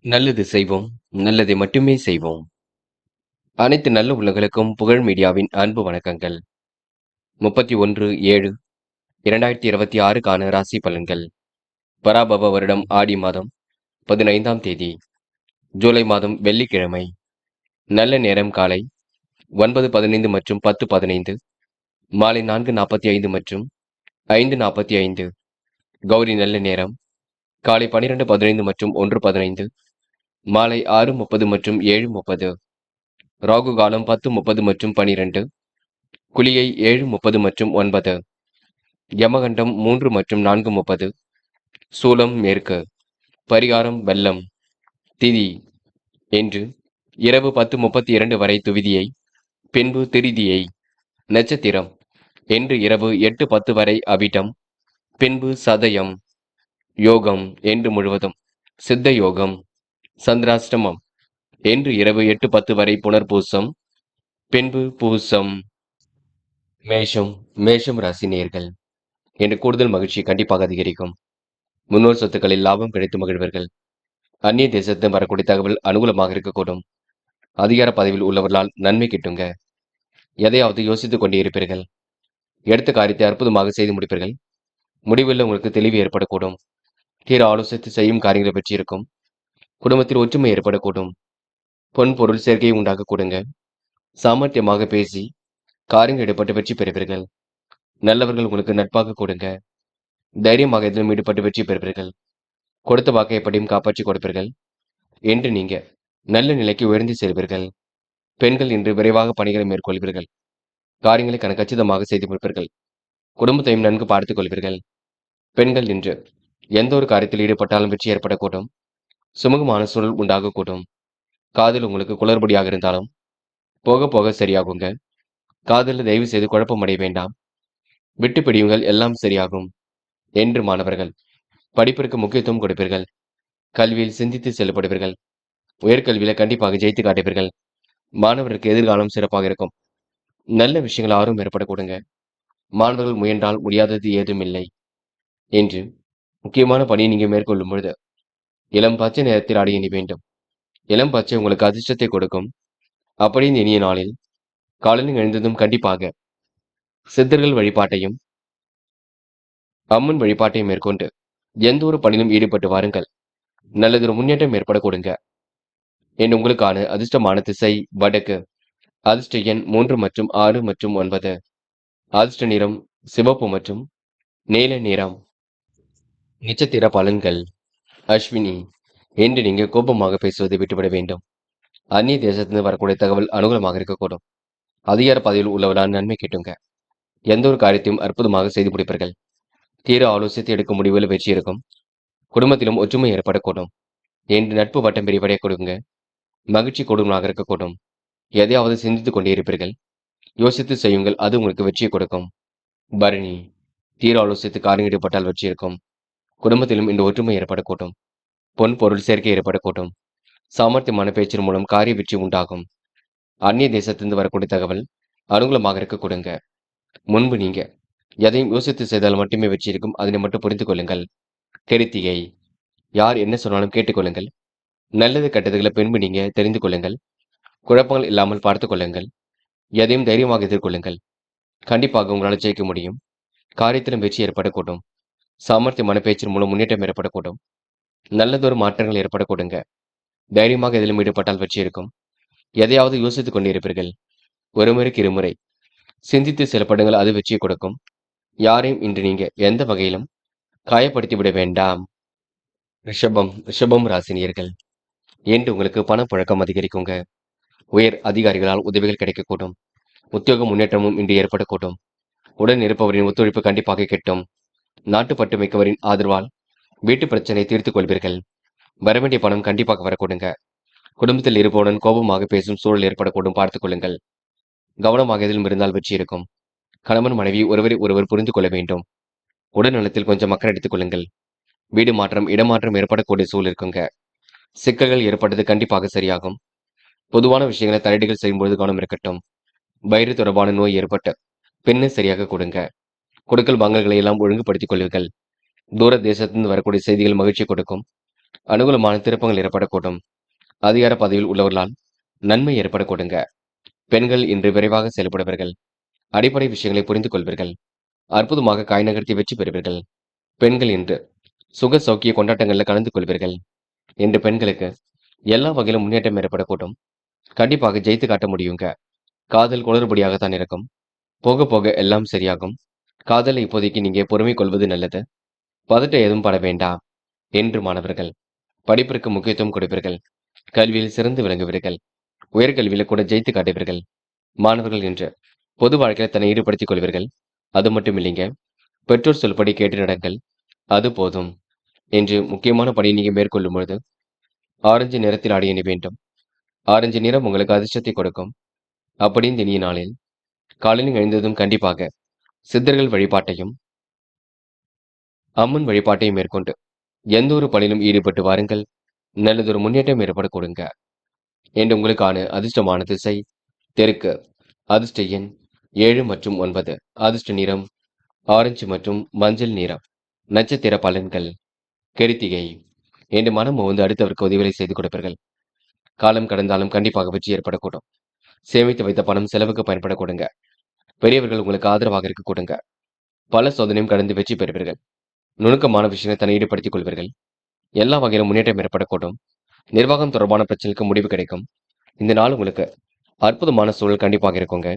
நல்லது செய்வோம். நல்லதை மட்டுமே செய்வோம். அனைத்து நல்ல உள்ளங்களுக்கும் புகழ் மீடியாவின் அன்பு வணக்கங்கள். 31/7/2026க்கான ராசி பலன்கள். பராபவ வருடம் ஆடி மாதம் 15ஆம் தேதி, ஜூலை மாதம் வெள்ளிக்கிழமை. நல்ல நேரம் காலை 9:15 மற்றும் 10:15, மாலை 4:45 மற்றும் 5:45. கௌரி நல்ல நேரம் காலை 12:15 மற்றும் 1:15, மாலை 6:30 மற்றும் 7:30. ராகு காலம் 10:30 மற்றும் 12, குளிகை 7:30 மற்றும் 9, யமகண்டம் 3 மற்றும் 4:30, சூலம் மேற்கு, பரிகாரம் வெள்ளம். திதி என்று இரவு 10:32 வரை துவிதியை, பின்பு திருதியை. நட்சத்திரம் என்று இரவு 8:10 வரை அவிட்டம், பின்பு சதயம். யோகம் என்று முழுவதும் சித்த யோகம். சந்திராஷ்டமம் என்று இரவு 8:10 வரை புனர்பூசம், பின்பு பூசம். மேஷம் ராசி நேயர்கள். என்று கூடுதல் மகிழ்ச்சி கண்டிப்பாக அதிகரிக்கும். முன்னோர் சொத்துக்களில் லாபம் கிடைத்து மகிழ்வர்கள். அந்நிய தேசத்து வரக்கூடிய தகவல் அனுகூலமாக இருக்கக்கூடும். அதிகார பதவியில் உள்ளவர்களால் நன்மை கிட்டுங்க. எதையாவது யோசித்துக் கொண்டே இருப்பீர்கள். எடுத்த காரியத்தை அற்புதமாக செய்து முடிப்பீர்கள். முடிவில் உங்களுக்கு தெளிவு ஏற்படக்கூடும். தீர ஆலோசித்து செய்யும் காரியங்களை பற்றி இருக்கும். குடும்பத்தில் ஒற்றுமை ஏற்படக்கூடும். பொன் பொருள் சேர்க்கையை உண்டாக்க கொடுங்க. சாமர்த்தியமாக பேசி காரியங்கள் ஈடுபட்டு வெற்றி பெறுவீர்கள். நல்லவர்கள் உங்களுக்கு நட்பாக கொடுங்க. தைரியமாக எதிலும் ஈடுபட்டு வெற்றி பெறுவீர்கள். கொடுத்த வாக்கை எப்படியும் காப்பாற்றி கொடுப்பீர்கள் என்று நீங்க நல்ல நிலைக்கு உயர்ந்து செல்வீர்கள். பெண்கள் இன்று விரைவாக பணிகளை மேற்கொள்வீர்கள். காரியங்களை கச்சிதமாக செய்து முடிப்பீர்கள். குடும்பத்தையும் நன்கு பார்த்துக் கொள்வீர்கள். பெண்கள் இன்று எந்த ஒரு காரியத்தில் ஈடுபட்டாலும் வெற்றி ஏற்படக்கூடும். சுமூகமான சூழல் உண்டாகக்கூடும். காதல் உங்களுக்கு குளறுபடியாக இருந்தாலும் போக போக சரியாகுங்க. காதலில் தயவு செய்து குழப்பம் அடைய வேண்டாம். விட்டு பிடியுங்கள், எல்லாம் சரியாகும் என்று மாணவர்கள் படிப்பிற்கு முக்கியத்துவம் கொடுப்பீர்கள். கல்வியில் சிந்தித்து செல்லப்படுவீர்கள். உயர்கல்வியில கண்டிப்பாக ஜெயித்து காட்டுவீர்கள். மாணவருக்கு எதிர்காலம் சிறப்பாக இருக்கும். நல்ல விஷயங்கள் ஆர்வம் ஏற்படக்கூடுங்க. மாணவர்கள் முயன்றால் முடியாதது ஏதும் இல்லை என்று முக்கியமான பணியை நீங்க மேற்கொள்ளும் பொழுது இளம் பச்சை நேரத்தில் ஆடை அணி வேண்டும். இளம் பச்சை உங்களுக்கு அதிர்ஷ்டத்தை கொடுக்கும். அப்படின்னு இனிய நாளில் காலையில் எழுந்ததும் கண்டிப்பாக சித்தர்கள் வழிபாட்டையும் அம்மன் வழிபாட்டையும் மேற்கொண்டு எந்த ஒரு பணியிலும் ஈடுபட்டு வாருங்கள். நல்லதொரு முன்னேற்றம் ஏற்பட கொடுங்க. என்று உங்களுக்கான அதிர்ஷ்டமான திசை வடக்கு. அதிர்ஷ்ட எண் 3 மற்றும் 6 மற்றும் 9. அதிர்ஷ்ட நிறம் சிவப்பு மற்றும் நீல நிறம். நட்சத்திர பலன்கள். அஸ்வினி. என்று நீங்க கோபமாக பேசுவதை விட்டுவிட வேண்டும். அந்நிய தேசத்திலிருந்து வரக்கூடிய தகவல் அனுகூலமாக இருக்கக்கூடும். அதிகார பதவியில் உள்ளவரால் நன்மை கிட்டுங்க. எந்த ஒரு காரியத்தையும் அற்புதமாக செய்து முடிப்பீர்கள். தீர ஆலோசித்து எடுக்கும் முடிவில் வெற்றி இருக்கும். குடும்பத்திலும் ஒற்றுமை ஏற்படக்கூடும். என்று நட்பு வட்டம் விரிவடைய கொடுங்க. மகிழ்ச்சி கொடுமையாக இருக்கக்கூடும். எதையாவது சிந்தித்துக் கொண்டே இருப்பீர்கள். யோசித்து செய்யுங்கள், அது உங்களுக்கு வெற்றியை கொடுக்கும். பரணி. தீர ஆலோசித்து காரியம் ஈடுபட்டால் வெற்றி இருக்கும். குடும்பத்திலும் இந்த ஒற்றுமை ஏற்படக்கூடும். பொன் பொருள் சேர்க்கை ஏற்படக்கூடும். சாமர்த்தியமான பேச்சின் மூலம் காரிய வெற்றி உண்டாகும். அந்நிய தேசத்திலிருந்து வரக்கூடிய தகவல் அனுகூலமாக இருக்க கொடுங்க. முன்பு நீங்க எதையும் யோசித்து செய்தால் மட்டுமே வெற்றி இருக்கும். அதனை மட்டும் புரிந்து கொள்ளுங்கள். கிருத்திகை. யார் என்ன சொன்னாலும் கேட்டுக்கொள்ளுங்கள். நல்லது கெட்டதுகளை பின்பு நீங்க தெரிந்து கொள்ளுங்கள். குழப்பங்கள் இல்லாமல் பார்த்துக் கொள்ளுங்கள். எதையும் தைரியமாக எதிர்கொள்ளுங்கள். கண்டிப்பாக உங்களால் ஜெயிக்க முடியும். காரியத்திலும் வெற்றி ஏற்படக்கூடும். சாமர்த்தியமான பேச்சின் மூலம் முன்னேற்றம் ஏற்படக்கூடும். நல்லதொரு மாற்றங்கள் ஏற்படக்கூடுங்க. தைரியமாக எதிலும் ஈடுபட்டால் வெற்றி இருக்கும். எதையாவது யோசித்துக் கொண்டே இருப்பீர்கள். ஒரு முறைக்கு இருமுறை சிந்தித்து செயல்படுங்கள், அது வெற்றியை கொடுக்கும். யாரையும் இன்று நீங்க எந்த வகையிலும் காயப்படுத்தி விட வேண்டாம். ரிஷபம் ராசினியர்கள். என்று உங்களுக்கு பணப்புழக்கம் அதிகரிக்குங்க. உயர் அதிகாரிகளால் உதவிகள் கிடைக்கக்கூடும். உத்தியோக முன்னேற்றமும் இன்று ஏற்படக்கூடும். உடன் இருப்பவரின் ஒத்துழைப்பு கண்டிப்பாக கிட்டும். நாட்டுப்பற்று மிக்கவரின் ஆதரவால் வீட்டு பிரச்சனை தீர்த்துக் கொள்வீர்கள். வரவேண்டிய பணம் கண்டிப்பாக வரக்கூடுங்க. குடும்பத்தில் இருப்பவுடன் கோபமாக பேசும் சூழல் ஏற்படக்கூடும், பார்த்துக் கொள்ளுங்கள். கவனமாக எதிலும் இருந்தால் வெற்றி இருக்கும். கணவன் மனைவி ஒருவரை ஒருவர் புரிந்து கொள்ள வேண்டும். உடல் நலத்தில் கொஞ்சம் அக்கறை எடுத்துக் கொள்ளுங்கள். வீடு மாற்றம் இடமாற்றம் ஏற்படக்கூடிய சூழல் இருக்குங்க. சிக்கல்கள் ஏற்பட்டது கண்டிப்பாக சரியாகும். பொதுவான விஷயங்களை தலையீடுகள் செய்யும்போது கவனம் இருக்கட்டும். வயிறு தொடர்பான நோய் ஏற்பட்டு பின்ன சரியாக கொடுங்க. கொடுக்கல் வாங்கல்களை எல்லாம் ஒழுங்குபடுத்திக் கொள்ளுங்கள். தூர தேசத்திலிருந்து வரக்கூடிய செய்திகள் மகிழ்ச்சி கொடுக்கும். அனுகூலமான திருப்பங்கள் ஏற்படக்கூடும். அதிகார பதவியில் உள்ளவர்களால் நன்மை ஏற்படக்கூடுங்க. பெண்கள் இன்று விரைவாக செயல்படுவீர்கள். அடிப்படை விஷயங்களை புரிந்து கொள்வீர்கள். அற்புதமாக காய் நகர்த்தி வெற்றி பெறுவீர்கள். பெண்கள் இன்று சுக சௌக்கிய கொண்டாட்டங்களில் கலந்து கொள்வீர்கள். இன்று பெண்களுக்கு எல்லா வகையிலும் முன்னேற்றம் ஏற்படக்கூடும். கண்டிப்பாக ஜெயித்து காட்ட முடியுங்க. காதல் குளறுபடியாகத்தான் இருக்கும். போக போக எல்லாம் சரியாகும். காதலை இப்போதைக்கு நீங்க பொறுமை கொள்வது நல்லது. பதட்ட எதுவும் பட வேண்டாம். என்று மாணவர்கள் படிப்பிற்கு முக்கியத்துவம் கொடுப்பீர்கள். கல்வியில் சிறந்து விளங்குவீர்கள். உயர்கல்வியில கூட ஜெயித்து காட்டுவீர்கள். மாணவர்கள் இன்று பொது வாழ்க்கையில தன்னை ஈடுபடுத்திக் கொள்வீர்கள். அது மட்டும் இல்லைங்க. பெற்றோர் சொல்படி கேட்டு நடங்கள். அது போதும் என்று முக்கியமான பணியை நீங்க மேற்கொள்ளும் பொழுது ஆரஞ்சு நிறத்தில் ஆடை அணி வேண்டும். ஆரஞ்சு நிறம் உங்களுக்கு அதிர்ஷ்டத்தை கொடுக்கும். அப்படின்னு இனிய நாளில் காலையில் எழுந்ததும் கண்டிப்பாக சித்தர்கள் வழிபாட்டையும் அம்மன் வழிபாட்டையும் மேற்கொண்டு எந்த ஒரு பணியிலும் ஈடுபட்டு வாருங்கள். நல்லதொரு முன்னேற்றம் ஏற்பட கொடுங்க. என்று உங்களுக்கான அதிர்ஷ்டமான திசை தெற்கு. அதிர்ஷ்ட எண் 7 மற்றும் 9. அதிர்ஷ்ட நிறம் ஆரஞ்சு மற்றும் மஞ்சள் நிறம். நட்சத்திர பலன்கள். கிருத்திகை. என்று மனம் வந்து அடுத்தவருக்கு உதவிகளை செய்து கொடுப்பீர்கள். காலம் கடந்தாலும் கண்டிப்பாக வெற்றி ஏற்படக்கூடும். சேமித்து வைத்த பணம் செலவுக்கு பயன்பட கொடுங்க. பெரியவர்கள் உங்களுக்கு ஆதரவாக இருக்க கொடுங்க. பல சோதனையும் கடந்து வெற்றி பெறுவீர்கள். நுணுக்கமான விஷயங்களை தன்னை ஈடுபடுத்திக் கொள்வீர்கள். எல்லா வகையிலும் முன்னேற்றம் ஏற்படக்கூடும். நிர்வாகம் தொடர்பான பிரச்சனைக்கு முடிவு கிடைக்கும். இந்த நாள் உங்களுக்கு அற்புதமான சூழல் கண்டிப்பாக இருக்குங்க.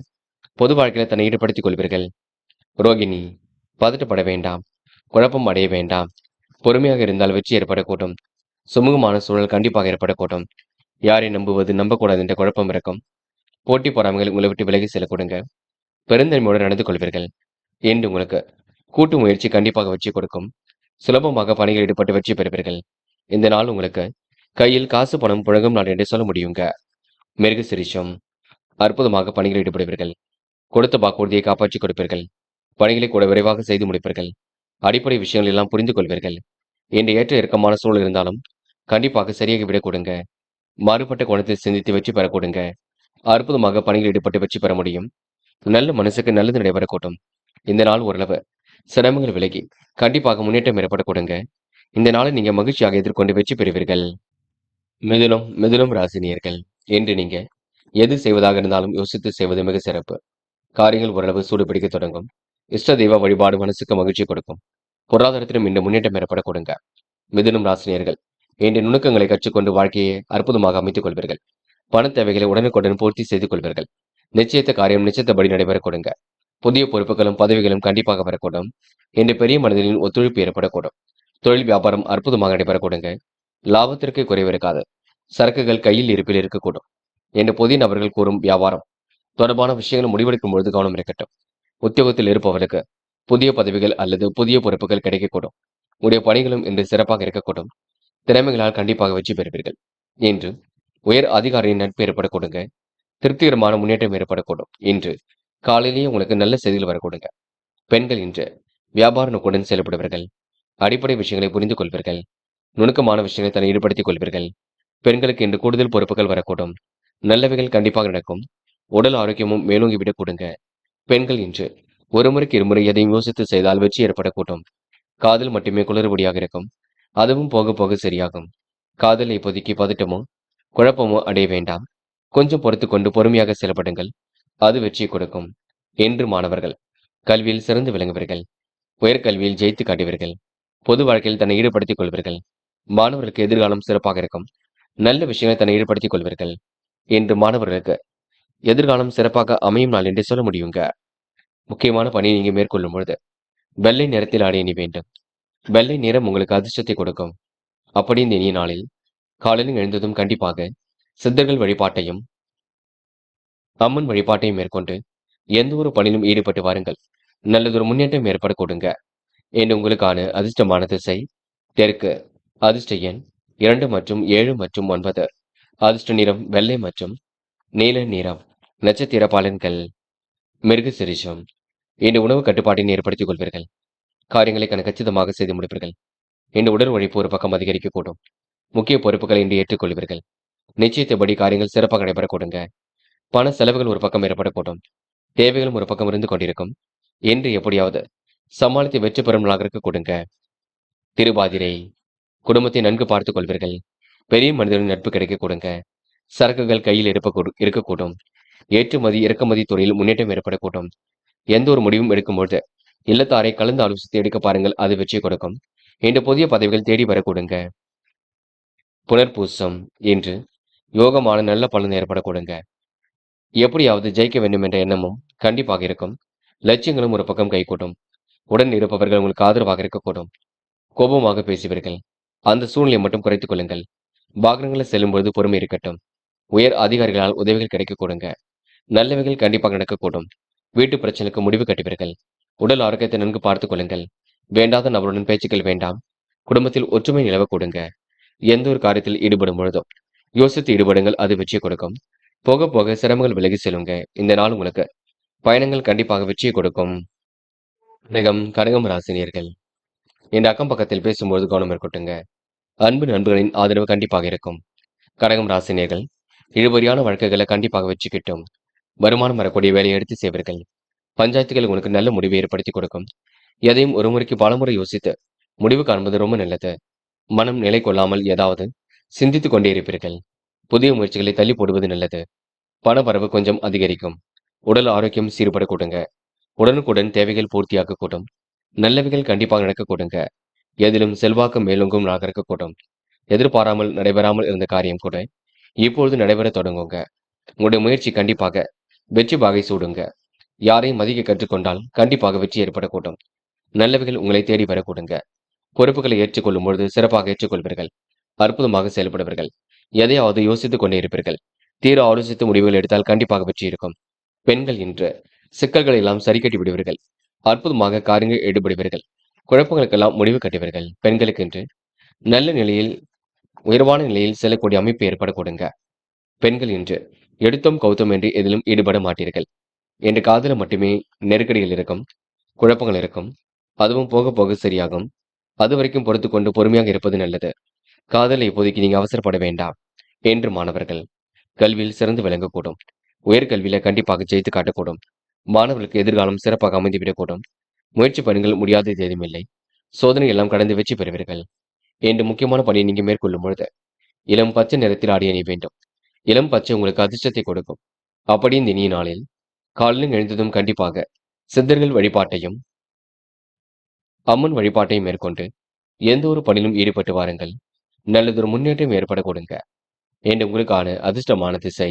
பொது வாழ்க்கையில தன்னை ஈடுபடுத்திக் கொள்வீர்கள். ரோகிணி. பதட்டப்பட வேண்டாம். குழப்பம் அடைய வேண்டாம். பொறுமையாக இருந்தால் வெற்றி ஏற்படக்கூடும். சுமூகமான சூழல் கண்டிப்பாக ஏற்படக்கூடும். யாரை நம்புவது நம்பக்கூடாது என்ற குழப்பம் இருக்கும். போட்டி பொறாமைகள் உங்களை விட்டு விலகி செல்லக்கூடுங்க. பெருந்தன்மையோடு நடந்து கொள்வீர்கள். என்று உங்களுக்கு கூட்டு முயற்சி கண்டிப்பாக வெற்றி கொடுக்கும். சுலபமாக பணிகள் ஈடுபட்டு வெற்றி பெறுவீர்கள். இந்த நாள் உங்களுக்கு கையில் காசு பணம் புழங்கும் நாள் என்று சொல்ல முடியுங்க. மிருகசிரிஷம். அற்புதமாக பணிகள் ஈடுபடுவீர்கள். கொடுத்த வாக்குறுதியை காப்பாற்றிக் கொடுப்பீர்கள். பணிகளை கூட விரைவாக செய்து முடிப்பீர்கள். அடிப்படை விஷயங்கள் எல்லாம் புரிந்து கொள்வீர்கள். என்று ஏற்ற இறக்கமான சூழல் இருந்தாலும் கண்டிப்பாக சரியாக விட கொடுங்க. மாறுபட்ட கோணத்தில் சிந்தித்து வெற்றி பெற கொடுங்க. அற்புதமாக பணிகள் ஈடுபட்டு வெற்றி பெற முடியும். நல்ல மனசுக்கு நல்லது நடைபெறக்கூடும். இந்த நாள் ஓரளவு சிரமங்கள் விலகி கண்டிப்பாக முன்னேற்றம் ஏற்பட கொடுங்க. இந்த நாளை நீங்க மகிழ்ச்சியாக எதிர்கொண்டு வெற்றி பெறுவீர்கள். மிதுனம் ராசினியர்கள். என்று நீங்க எது செய்வதாக இருந்தாலும் யோசித்து செய்வது மிக சிறப்பு. காரியங்கள் ஓரளவு சூடுபிடிக்க தொடங்கும். இஷ்ட தெய்வ வழிபாடு மனசுக்கு மகிழ்ச்சி கொடுக்கும். பொருளாதாரத்திலும் இந்த முன்னேற்றம் ஏற்பட கொடுங்க. மிதுனம் ராசினியர்கள் இன்று நுணுக்கங்களை கற்றுக்கொண்டு வாழ்க்கையை அற்புதமாக அமைத்துக் கொள்வீர்கள். பண தேவைகளை உடனுக்குடன் பூர்த்தி செய்து கொள்வீர்கள். நிச்சயத்த காரியம் நிச்சயத்தபடி நடைபெற கொடுங்க. புதிய பொறுப்புகளும் பதவிகளும் கண்டிப்பாக வரக்கூடும். இன்று பெரிய மனிதனின் ஒத்துழைப்பு ஏற்படக்கூடும். தொழில் வியாபாரம் அற்புதமாக நடைபெற கொடுங்க. லாபத்திற்கு குறைவு இருக்காது. சரக்குகள் கையில் இருப்பில் இருக்கக்கூடும். என்று புதிய நபர்கள் கூறும் வியாபாரம் தொடர்பான விஷயங்கள் முடிவெடுக்கும் பொழுது கவனம் இருக்கட்டும். உத்தியோகத்தில் இருப்பவர்களுக்கு புதிய பதவிகள் அல்லது புதிய பொறுப்புகள் கிடைக்கக்கூடும். உடைய பணிகளும் இன்று சிறப்பாக இருக்கக்கூடும். திறமைகளால் கண்டிப்பாக வெற்றி பெறுவீர்கள். இன்று உயர் அதிகாரியின் நட்பு ஏற்பட கொடுங்க. திருப்திகரமான முன்னேற்றம் ஏற்படக்கூடும். இன்று காலையிலேயே உங்களுக்கு நல்ல செய்திகள் வரக்கூடுங்க. பெண்கள் இன்று வியாபார நோக்குடன் செயல்படுவீர்கள். அடிப்படை விஷயங்களை புரிந்து கொள்வீர்கள். நுணுக்கமான விஷயங்களை தன்னை ஈடுபடுத்திக் கொள்வீர்கள். பெண்களுக்கு இன்று கூடுதல் பொறுப்புகள் வரக்கூடும். நல்லவைகள் கண்டிப்பாக நடக்கும். உடல் ஆரோக்கியமும் மேலோங்கிவிடக் கொடுங்க. பெண்கள் இன்று ஒரு முறைக்கு இருமுறை எதையும் யோசித்து செய்தால் வெற்றி ஏற்படக்கூடும். காதல் மட்டுமே குளறுபடியாக இருக்கும். அதுவும் போக போக சரியாகும். காதல் இப்போதைக்கு பதட்டமோ குழப்பமோ அடைய வேண்டாம். கொஞ்சம் பொறுத்துக்கொண்டு பொறுமையாக செயல்படுங்கள். அது வெற்றியை கொடுக்கும். என்று மாணவர்கள் கல்வியில் சிறந்து விளங்குவீர்கள். உயர்கல்வியில் ஜெயித்து காட்டுவீர்கள். பொது வாழ்க்கையில் தன்னை ஈடுபடுத்திக் கொள்வீர்கள். மாணவர்களுக்கு எதிர்காலம் சிறப்பாக இருக்கும். நல்ல விஷயங்களை தன்னை ஈடுபடுத்திக் கொள்வீர்கள். என்று மாணவர்களுக்கு எதிர்காலம் சிறப்பாக அமையும் நாள் என்று சொல்ல முடியுங்க. முக்கியமான பணியை நீங்க மேற்கொள்ளும் பொழுது வெள்ளை நிறத்தில் ஆடை அணி வேண்டும். வெள்ளை நிறம் உங்களுக்கு அதிர்ஷ்டத்தை கொடுக்கும். அப்படி இந்த இனிய நாளில் காலையில் எழுந்ததும் கண்டிப்பாக சித்தர்கள் வழிபாட்டையும் அம்மன் வழிபாட்டையும் மேற்கொண்டு எந்த ஒரு பணியிலும் ஈடுபட்டு வாருங்கள். நல்லதொரு முன்னேற்றம் ஏற்பட கொடுங்க. என்று உங்களுக்கான அதிர்ஷ்டமான திசை தெற்கு. அதிர்ஷ்ட எண் 2 மற்றும் 7 மற்றும் 9. அதிர்ஷ்ட நிறம் வெள்ளை மற்றும் நீல நிறம். நட்சத்திர பலன்கள். மிருகசிரிஷம். இன்று உணவு கட்டுப்பாட்டினை ஏற்படுத்திக் கொள்வீர்கள். காரியங்களை கச்சிதமாக செய்து முடிப்பீர்கள். இன்று உடல் உழைப்பு ஒரு பக்கம் அதிகரிக்கக்கூடும். முக்கிய பொறுப்புகளை இன்று ஏற்றுக்கொள்வீர்கள். நிச்சயத்தபடி காரியங்கள் சிறப்பாக நடைபெற கொடுங்க. பண செலவுகள் ஒரு பக்கம் ஏற்படக்கூடும். தேவைகளும் ஒரு பக்கம் இருந்து கொண்டிருக்கும். என்று எப்படியாவது சமாளித்து வெற்றி பெறும் நாளாக இருக்க கொடுங்க. திருவாதிரை. குடும்பத்தை நன்கு பார்த்துக் கொள்வீர்கள். பெரிய மனிதரின் நட்பு கிடைக்க கொடுங்க. சரக்குகள் கையில் இருக்கக்கூடும். ஏற்றுமதி இறக்குமதி துறையில் முன்னேற்றம் ஏற்படக்கூடும். எந்த ஒரு முடிவும் எடுக்கும்பொழுது இல்லத்தாரை கலந்து ஆலோசித்து எடுக்க பாருங்கள். அது வெற்றி கொடுக்கும். இன்று புதிய பதவிகள் தேடி வரக்கூடுங்க. புனர்பூசம் இன்று யோகமான நல்ல பலன் ஏற்படக்கூடுங்க. எப்படியாவது ஜெயிக்க வேண்டும் என்ற எண்ணமும் கண்டிப்பாக இருக்கும். லட்சியங்களும் ஒரு பக்கம் கைகூடும். உடன் இருப்பவர்கள் உங்களுக்கு ஆதரவாக இருக்கக்கூடும். கோபமாக பேசுவீர்கள். அந்த சூழ்நிலையை மட்டும் குறைத்துக் கொள்ளுங்கள். வாகனங்களில் செல்லும்பொழுது பொறுமை இருக்கட்டும். உயர் அதிகாரிகளால் உதவிகள் கிடைக்க கொடுங்க. நல்லவைகள் கண்டிப்பாக நடக்கக்கூடும். வீட்டு பிரச்சனைக்கு முடிவு கட்டுவீர்கள். உடல் ஆரோக்கியத்தை நன்கு பார்த்துக் கொள்ளுங்கள். வேண்டாத நபருடன் பேச்சுக்கள் வேண்டாம். குடும்பத்தில் ஒற்றுமை நிலவ கொடுங்க. எந்த ஒரு காரியத்தில் ஈடுபடும் பொழுதும் யோசித்து ஈடுபடுங்கள். அது வெற்றியை கொடுக்கும். போக போக சிரமங்கள் விலகி செல்லுங்க. இந்த நாள் உங்களுக்கு பயணங்கள் கண்டிப்பாக வெற்றியை கொடுக்கும். கடகம் ராசினியர்கள் இந்த அக்கம் பக்கத்தில் பேசும்போது கவனம் இருக்கட்டுங்க. அன்பு நண்பர்களின் ஆதரவு கண்டிப்பாக இருக்கும். கடகம் ராசினியர்கள் இழுபறியான வழக்குகளை கண்டிப்பாக வெற்றி கிட்டும். வருமானம் வரக்கூடிய வேலையை எடுத்து செய்வீர்கள். பஞ்சாயத்துகள் உங்களுக்கு நல்ல முடிவை ஏற்படுத்தி கொடுக்கும். எதையும் ஒரு முறைக்கு பலமுறை யோசித்து முடிவு காண்பது ரொம்ப நல்லது. மனம் நிலை கொள்ளாமல் ஏதாவது சிந்தித்துக் கொண்டே இருப்பீர்கள். புதிய முயற்சிகளை தள்ளி போடுவது நல்லது. பணவரவு கொஞ்சம் அதிகரிக்கும். உடல் ஆரோக்கியம் சீர்பட கூடுங்க. உடனுக்குடன் தேவைகள் பூர்த்தியாக கூடும். நல்லவைகள் கண்டிப்பாக நடக்க கூடுங்க. எதிலும் செல்வாக்கு மேலோங்கும் நாளாக இருக்கக்கூடும். எதிர்பாராமல் நடைபெறாமல் இருந்த காரியம் கூட இப்பொழுது நடைபெற தொடங்குங்க. உங்களுடைய முயற்சி கண்டிப்பாக வெற்றி பாகை சூடுங்க. யாரையும் மதிக்க கற்றுக்கொண்டால் கண்டிப்பாக வெற்றி ஏற்படக்கூடும். நல்லவைகள் உங்களை தேடி வரக்கூடுங்க. பொறுப்புகளை ஏற்றுக்கொள்ளும் பொழுது சிறப்பாக ஏற்றுக்கொள்வீர்கள். அற்புதமாக செயல்படுவீர்கள். எதையாவது யோசித்துக் கொண்டே இருப்பீர்கள். தீர ஆலோசித்து முடிவுகள் எடுத்தால் கண்டிப்பாக வெற்றி இருக்கும். பெண்கள் இன்று சிக்கல்களை எல்லாம் சரி கட்டி விடுவீர்கள். அற்புதமாக காரியங்கள் ஈடுபடுவீர்கள். குழப்பங்களுக்கெல்லாம் முடிவு கட்டுவீர்கள். பெண்களுக்கு இன்று நல்ல நிலையில் உயர்வான நிலையில் செல்லக்கூடிய அமைப்பு ஏற்படக்கூடுங்க. பெண்கள் இன்று எடுத்தோம் கௌத்தம் என்று எதிலும் ஈடுபட மாட்டீர்கள். என்று காதல மட்டுமே நெருக்கடிகள் இருக்கும். குழப்பங்கள் இருக்கும். அதுவும் போக போக சரியாகும். அது வரைக்கும் பொறுத்து கொண்டு பொறுமையாக இருப்பது நல்லது. காதலை இப்போதைக்கு நீங்க அவசரப்பட வேண்டாம் என்று மாணவர்கள் கல்வியில் சிறந்து விளங்கக்கூடும். உயர்கல்வியில கண்டிப்பாக ஜெயித்து காட்டக்கூடும். மாணவர்களுக்கு எதிர்காலம் சிறப்பாக அமைந்துவிடக்கூடும். முயற்சி பணிகள் முடியாதது எதுவுமில்லை. சோதனை எல்லாம் கடந்து வெற்றி பெறுவீர்கள். என்று முக்கியமான பணியை நீங்க மேற்கொள்ளும் பொழுது இளம் பச்சை நிறத்தில் ஆடி அணிய வேண்டும். இளம் பச்சை உங்களுக்கு அதிர்ஷ்டத்தை கொடுக்கும். அப்படி இந்த இனிய நாளில் காலையில் எழுந்ததும் கண்டிப்பாக சித்தர்கள் வழிபாட்டையும் அம்மன் வழிபாட்டையும் மேற்கொண்டு எந்த ஒரு பணியிலும் ஈடுபட்டு வாருங்கள். நல்லதொரு முன்னேற்றம் ஏற்பட கொடுங்க. என்று உங்களுக்கான அதிர்ஷ்டமான திசை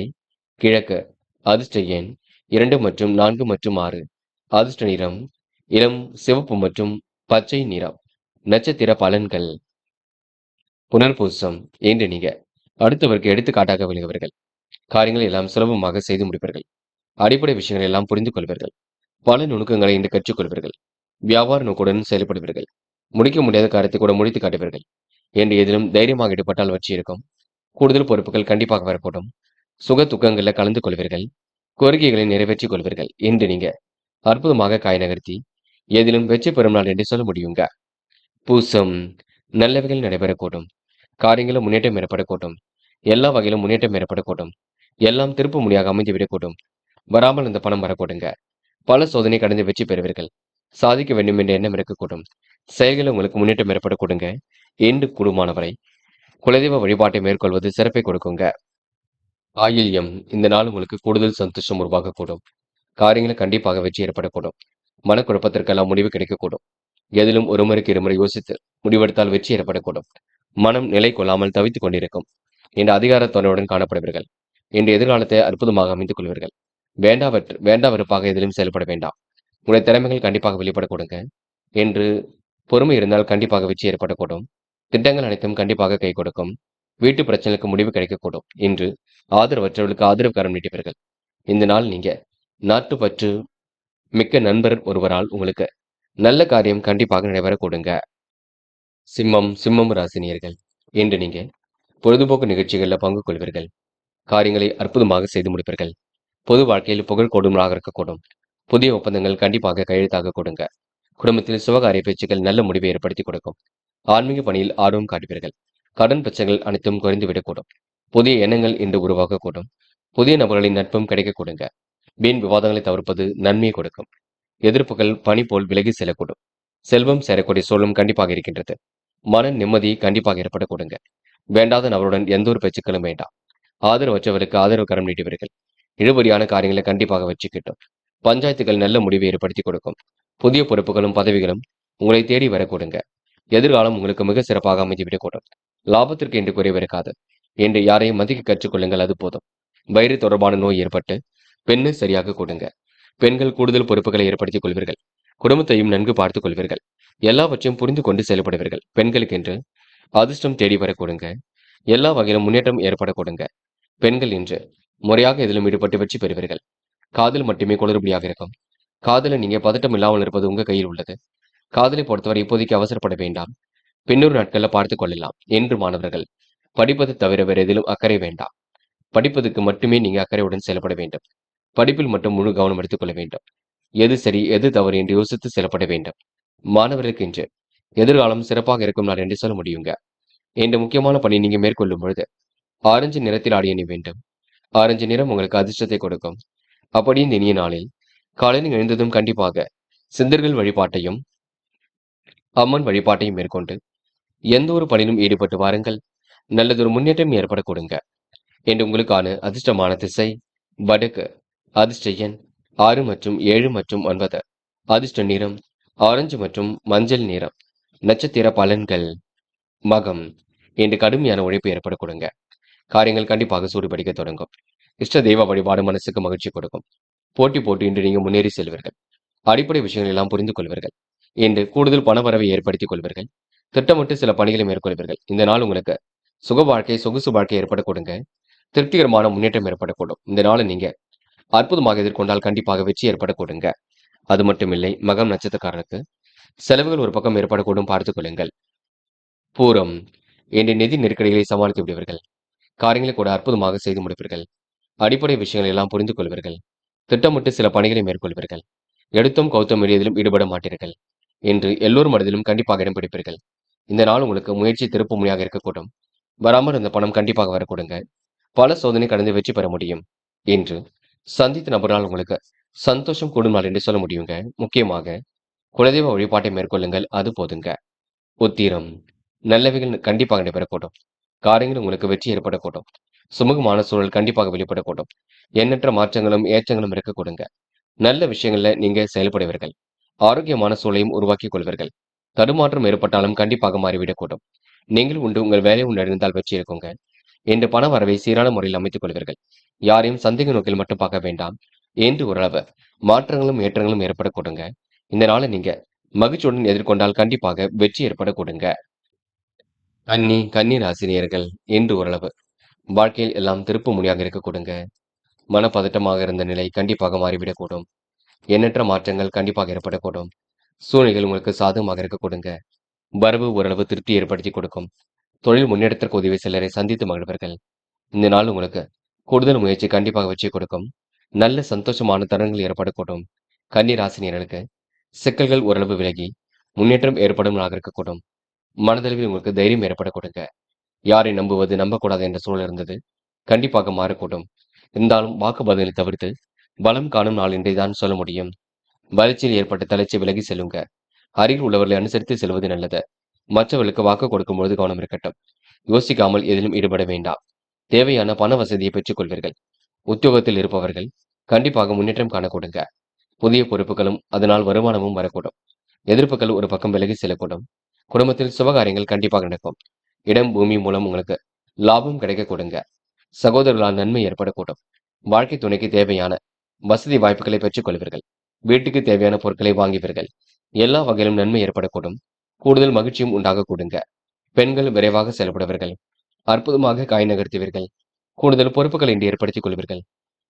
கிழக்கு. அதிர்ஷ்ட எண் 2 மற்றும் 4 மற்றும் 6. அதிர்ஷ்ட நிறம் இளம் சிவப்பு மற்றும் பச்சை நிறம். நட்சத்திர பலன்கள். புனர்பூசம் என்று நீங்க அடுத்தவருக்கு எடுத்துக்காட்டாக விளங்குவீர்கள். காரியங்களை எல்லாம் சுலபமாக செய்து முடிப்பீர்கள். அடிப்படை விஷயங்களை எல்லாம் புரிந்து கொள்வீர்கள். பல நுணுக்கங்களை இன்று கற்றுக்கொள்வீர்கள். வியாபார நோக்குடன் செயல்படுவீர்கள். முடிக்க முடியாத காரியத்தை கூட முடித்து காட்டுவீர்கள். என்று எதிலும் தைரியமாக ஈடுபட்டால் வெற்றி இருக்கும். கூடுதல் பொறுப்புகள் கண்டிப்பாக வரக்கூடும். சுக துக்கங்கள்ல கலந்து கொள்வீர்கள். கோரிக்கைகளை நிறைவேற்றிக் கொள்வீர்கள். என்று நீங்க அற்புதமாக காய் நகர்த்தி எதிலும் வெற்றி பெறும் நாள் என்று சொல்ல முடியுங்க. பூசம் நல்லவைகள் நடைபெறக்கூடும். காரியங்களும் முன்னேற்றம் ஏற்படக்கூடும். எல்லா வகையிலும் முன்னேற்றம் ஏற்படக்கூடும். எல்லாம் திருப்பு முடியாக அமைந்து விடக்கூடும். வராமல் இந்த பணம் வரக்கூடுங்க. பல சோதனை கடந்து வெற்றி பெறுவீர்கள். சாதிக்க வேண்டும் என்ற எண்ணம் இருக்கக்கூடும். செயல்களில் உங்களுக்கு முன்னேற்றம் ஏற்படக்கூடுங்க. என்று கூடுமானவரை குலதெய்வ வழிபாட்டை மேற்கொள்வது சிறப்பை கொடுக்குங்க. ஆயில்யம் இந்த நாள் உங்களுக்கு கூடுதல் சந்தோஷம் உருவாகக்கூடும். காரியங்களை கண்டிப்பாக வெற்றி ஏற்படக்கூடும். மனக்குழப்பத்திற்கெல்லாம் முடிவு கிடைக்கக்கூடும். எதிலும் ஒரு முறைக்கு இருமுறை யோசித்து முடிவெடுத்தால் வெற்றி ஏற்படக்கூடும். மனம் நிலை கொள்ளாமல் தவித்துக் கொண்டிருக்கும். என்ற அதிகாரத்தோனுடன் காணப்படுவீர்கள். என்ற எதிர்காலத்தை அற்புதமாக அமைத்துக் கொள்வீர்கள். வேண்டா வெறுப்பாக எதிலும் செயல்பட வேண்டாம். உங்களுடைய திறமைகள் கண்டிப்பாக வெளிப்படக்கூடுங்க. என்று பொறுமை இருந்தால் கண்டிப்பாக வெற்றி ஏற்படக்கூடும். திட்டங்கள் அனைத்தும் கண்டிப்பாக கை கொடுக்கும். வீட்டு பிரச்சனைக்கு முடிவு கிடைக்கக்கூடும். இன்று ஆதரவற்றவர்களுக்கு ஆதரவு கரம் நீட்டுவீர்கள். இந்த நாள் நீங்க நாட்டுப்பற்று மிக்க நண்பர் ஒருவரால் உங்களுக்கு நல்ல காரியம் கண்டிப்பாக நடைபெறக்கூடுங்க. சிம்மம் ராசினியர்கள் இன்று நீங்க பொழுதுபோக்கு நிகழ்ச்சிகளில் பங்கு கொள்வீர்கள். காரியங்களை அற்புதமாக செய்து முடிப்பீர்கள். பொது வாழ்க்கையில் புகழ் கொடுமலாக இருக்கக்கூடும். புதிய ஒப்பந்தங்கள் கண்டிப்பாக கையெழுத்தாக கொடுங்க. குடும்பத்தில் சுபகாரிய பேச்சுக்கள் நல்ல முடிவை ஏற்படுத்தி கொடுக்கும். ஆன்மீக பணியில் ஆர்வம் காட்டுவீர்கள். கடன் பிரச்சனைகள் அனைத்தும் குறைந்துவிடக்கூடும். புதிய எண்ணங்கள் இன்று உருவாகக்கூடும். புதிய நபர்களின் நட்பும் கிடைக்கக்கூடுங்க. வீண் விவாதங்களை தவிர்ப்பது நன்மையை கொடுக்கும். எதிர்ப்புகள் பனி போல் விலகி செல்லக்கூடும். செல்வம் சேரக்கூடிய சூழலும் கண்டிப்பாக இருக்கின்றது. மன நிம்மதி கண்டிப்பாக ஏற்பட கொடுங்க. வேண்டாத நபருடன் எந்த ஒரு பேச்சுக்களும் வேண்டாம். ஆதரவற்றவருக்கு ஆதரவு கரம் நீட்டுவீர்கள். இழுபறியான காரியங்களை கண்டிப்பாக வச்சுக்கிட்டும். பஞ்சாயத்துகள் நல்ல முடிவை ஏற்படுத்தி கொடுக்கும். புதிய பொறுப்புகளும் பதவிகளும் உங்களை தேடி வர கொடுங்க. எதிர்காலம் உங்களுக்கு மிக சிறப்பாக அமைந்துவிடக்கூடும். லாபத்திற்கு என்று குறைவு இருக்காது. என்று யாரையும் மதிக்க கற்றுக்கொள்ளுங்கள், அது போதும். வயிறு தொடர்பான நோய் ஏற்பட்டு பெண்ணு சரியாக கொடுங்க. பெண்கள் கூடுதல் பொறுப்புகளை ஏற்படுத்திக் கொள்வீர்கள். குடும்பத்தையும் நன்கு பார்த்துக் கொள்வீர்கள். எல்லாவற்றையும் புரிந்து கொண்டு செயல்படுவீர்கள். பெண்களுக்கு என்று அதிர்ஷ்டம் தேடி வர கொடுங்க. எல்லா வகையிலும் முன்னேற்றம் ஏற்பட கொடுங்க. பெண்கள் இன்று முறையாக எதிலும் ஈடுபட்டு வெற்றி பெறுவீர்கள். காதல் மட்டுமே குளறுபடியாக இருக்கும். காதல நீங்க பதட்டம் இல்லாமல் இருப்பது உங்க கையில் உள்ளது. காதலை பொறுத்தவரை இப்போதைக்கு அவசரப்பட வேண்டாம். பின்னொரு நாட்கள்ல பார்த்துக் கொள்ளலாம் என்று மாணவர்கள். படிப்பது தவிர வேற எதிலும் அக்கறை வேண்டாம். படிப்பதற்கு மட்டுமே நீங்க அக்கறையுடன் செயல்பட வேண்டும். படிப்பில் மட்டும் முழு கவனம் எடுத்துக் கொள்ள வேண்டும். எது சரி எது தவறு என்று யோசித்து செயல்பட வேண்டும். மாணவர்களுக்கு இன்று எதிர்காலம் சிறப்பாக இருக்கும் நாள் என்று சொல்ல முடியுங்க. இந்த முக்கியமான பணி நீங்க மேற்கொள்ளும் பொழுது ஆரஞ்சு நிறத்தில் ஆடை அணி வேண்டும். ஆரஞ்சு நிறம் உங்களுக்கு அதிர்ஷ்டத்தை கொடுக்கும். அப்படி இந்த இனிய நாளில் காலையில் எழுந்ததும் கண்டிப்பாக சித்தர்கள் வழிபாட்டையும் அம்மன் வழிபாட்டையும் மேற்கொண்டு எந்த ஒரு பணியிலும் ஈடுபட்டு வாருங்கள். நல்லதொரு முன்னேற்றம் ஏற்பட கொடுங்க. என்று உங்களுக்கான அதிர்ஷ்டமான திசை வடக்கு. அதிர்ஷ்ட எண் 6 மற்றும் 7 மற்றும் 9. அதிர்ஷ்ட நிறம் ஆரஞ்சு மற்றும் மஞ்சள் நிறம். நட்சத்திர பலன்கள். மகம். இன்று கடுமையான உழைப்பு ஏற்பட கொடுங்க. காரியங்கள் கண்டிப்பாக சூடுபிடிக்க தொடங்கும். இஷ்ட தெய்வ வழிபாடு மனசுக்கு மகிழ்ச்சி கொடுக்கும். போட்டி போட்டு இன்று நீங்க முன்னேறி செல்வீர்கள். அடிப்படை விஷயங்கள் எல்லாம் புரிந்து கொள்வீர்கள். இன்று கூடுதல் பணவரவை ஏற்படுத்திக் கொள்வீர்கள். திட்டமிட்டு சில பணிகளை மேற்கொள்வீர்கள். இந்த நாள் உங்களுக்கு சுக வாழ்க்கை சொகுசு வாழ்க்கை ஏற்பட கொடுங்க. திருப்திகரமான முன்னேற்றம் ஏற்படக்கூடும். இந்த நாளை நீங்க அற்புதமாக எதிர்கொண்டால் கண்டிப்பாக வெற்றி ஏற்பட கொடுங்க. அது மட்டுமில்லை, மகம் நட்சத்திரக்காரனுக்கு செலவுகள் ஒரு பக்கம் ஏற்படக்கூடும், பார்த்துக் கொள்ளுங்கள். பூரம். இன்று நிதி நெருக்கடிகளை சமாளித்து விடுவீர்கள். காரியங்களை கூட அற்புதமாக செய்து முடிப்பீர்கள். அடிப்படை விஷயங்களை எல்லாம் புரிந்து கொள்வீர்கள். திட்டமிட்டு சில பணிகளை மேற்கொள்வீர்கள். எடுத்தும் கௌத்தம் எளிதிலும் ஈடுபட மாட்டீர்கள். என்று எல்லோரும் மனதிலும் கண்டிப்பாக இடம் பிடிப்பீர்கள். இந்த நாள் உங்களுக்கு முயற்சி திருப்பு முனையாக இருக்கக்கூடும். வராமல் இருந்த பணம் கண்டிப்பாக வரக்கூடுங்க. பல சோதனை கடந்து வெற்றி பெற முடியும். என்று சந்தித்த நபரால் உங்களுக்கு சந்தோஷம் கூடும் நாள் என்று சொல்ல முடியுங்க. முக்கியமாக குலதெய்வ வழிபாட்டை மேற்கொள்ளுங்கள், அது போதுங்க. உத்திரம். நல்லவைகள் கண்டிப்பாக நடைபெறக்கூடும். காரியங்கள் உங்களுக்கு வெற்றி ஏற்படக்கூடும். சுமூகமான சூழல் கண்டிப்பாக வெளிப்படக்கூடும். எண்ணற்ற மாற்றங்களும் ஏற்றங்களும் இருக்க கொடுங்க. நல்ல விஷயங்கள்ல நீங்க செயல்படுவீர்கள். ஆரோக்கியமான சூழலையும் உருவாக்கிக் கொள்வீர்கள். தடுமாற்றம் ஏற்பட்டாலும் கண்டிப்பாக மாறிவிடக்கூடும். நீங்கள் உண்டு உங்கள் வேலை உண்டு அறிந்தால் வெற்றி இருக்குங்க. என்று பண வரவை சீரான முறையில் அமைத்துக் கொள்வீர்கள். யாரையும் சந்தேக நோக்கில் மட்டும் பார்க்க வேண்டாம். என்று ஓரளவு மாற்றங்களும் ஏற்றங்களும் ஏற்பட கொடுங்க. இந்த நாளை நீங்க மகிழ்ச்சியுடன் எதிர்கொண்டால் கண்டிப்பாக வெற்றி ஏற்பட கொடுங்க. கன்னி ராசினியர்கள் என்று ஓரளவு வாழ்க்கையில் எல்லாம் திருப்பு முனையாக இருக்க கொடுங்க. மனப்பதட்டமாக இருந்த நிலை கண்டிப்பாக மாறிவிடக்கூடும். எண்ணற்ற மாற்றங்கள் கண்டிப்பாக ஏற்படக்கூடும். சூழ்நிலைகள் உங்களுக்கு சாதகமாக இருக்க கொடுங்க. வரவு ஓரளவு திருப்தி ஏற்படுத்தி கொடுக்கும். தொழில் முன்னேற்றத்திற்கு உதவி சிலரை சந்தித்து மகிழ்வர்கள். இந்த நாள் உங்களுக்கு கூடுதல் முயற்சி கண்டிப்பாக வெற்றி கொடுக்கும். நல்ல சந்தோஷமான தருணங்கள் ஏற்படக்கூடும். கன்னி ராசினியர்களுக்கு சிக்கல்கள் ஓரளவு விலகி முன்னேற்றம் ஏற்படும் நாளாக இருக்கக்கூடும். மனதளவில் உங்களுக்கு தைரியம் ஏற்பட கொடுங்க. யாரை நம்புவது நம்பக்கூடாது என்ற சூழல் இருந்தது, கண்டிப்பாக மாறக்கூடும். இருந்தாலும் வாக்குப்பதிலை தவிர்த்து பலம் காணும் நாள் இன்றைதான் சொல்ல முடியும். வளர்ச்சியில் ஏற்பட்ட தளர்ச்சி விலகி செல்லுங்க. அருகில் உள்ளவர்களை அனுசரித்து செல்வது நல்லது. மற்றவர்களுக்கு வாக்கு கொடுக்கும் பொழுது கவனம் இருக்கட்டும். யோசிக்காமல் எதிலும் ஈடுபட வேண்டாம். தேவையான பண வசதியை பெற்றுக் கொள்வீர்கள். உத்தியோகத்தில் இருப்பவர்கள் கண்டிப்பாக முன்னேற்றம் காண கொடுங்க. புதிய பொறுப்புகளும் அதனால் வருமானமும் வரக்கூடும். எதிர்ப்புகள் ஒரு பக்கம் விலகி செல்லக்கூடும். குடும்பத்தில் சுபகாரியங்கள் கண்டிப்பாக நடக்கும். இடம் பூமி மூலம் உங்களுக்கு லாபம் கிடைக்க கொடுங்க. சகோதரர்களால் நன்மை ஏற்படக்கூடும். வாழ்க்கை துணைக்கு தேவையான வசதி வாய்ப்புகளை பெற்றுக் கொள்வீர்கள். வீட்டுக்கு தேவையான பொருட்களை வாங்குவீர்கள். எல்லா வகையிலும் நன்மை ஏற்படக்கூடும். கூடுதல் மகிழ்ச்சியும் உண்டாக கொடுங்க. பெண்கள் விரைவாக செயல்படுவீர்கள். அற்புதமாக காய் நகர்த்துவீர்கள். கூடுதல் பொறுப்புகள் இன்று ஏற்படுத்திக் கொள்வீர்கள்.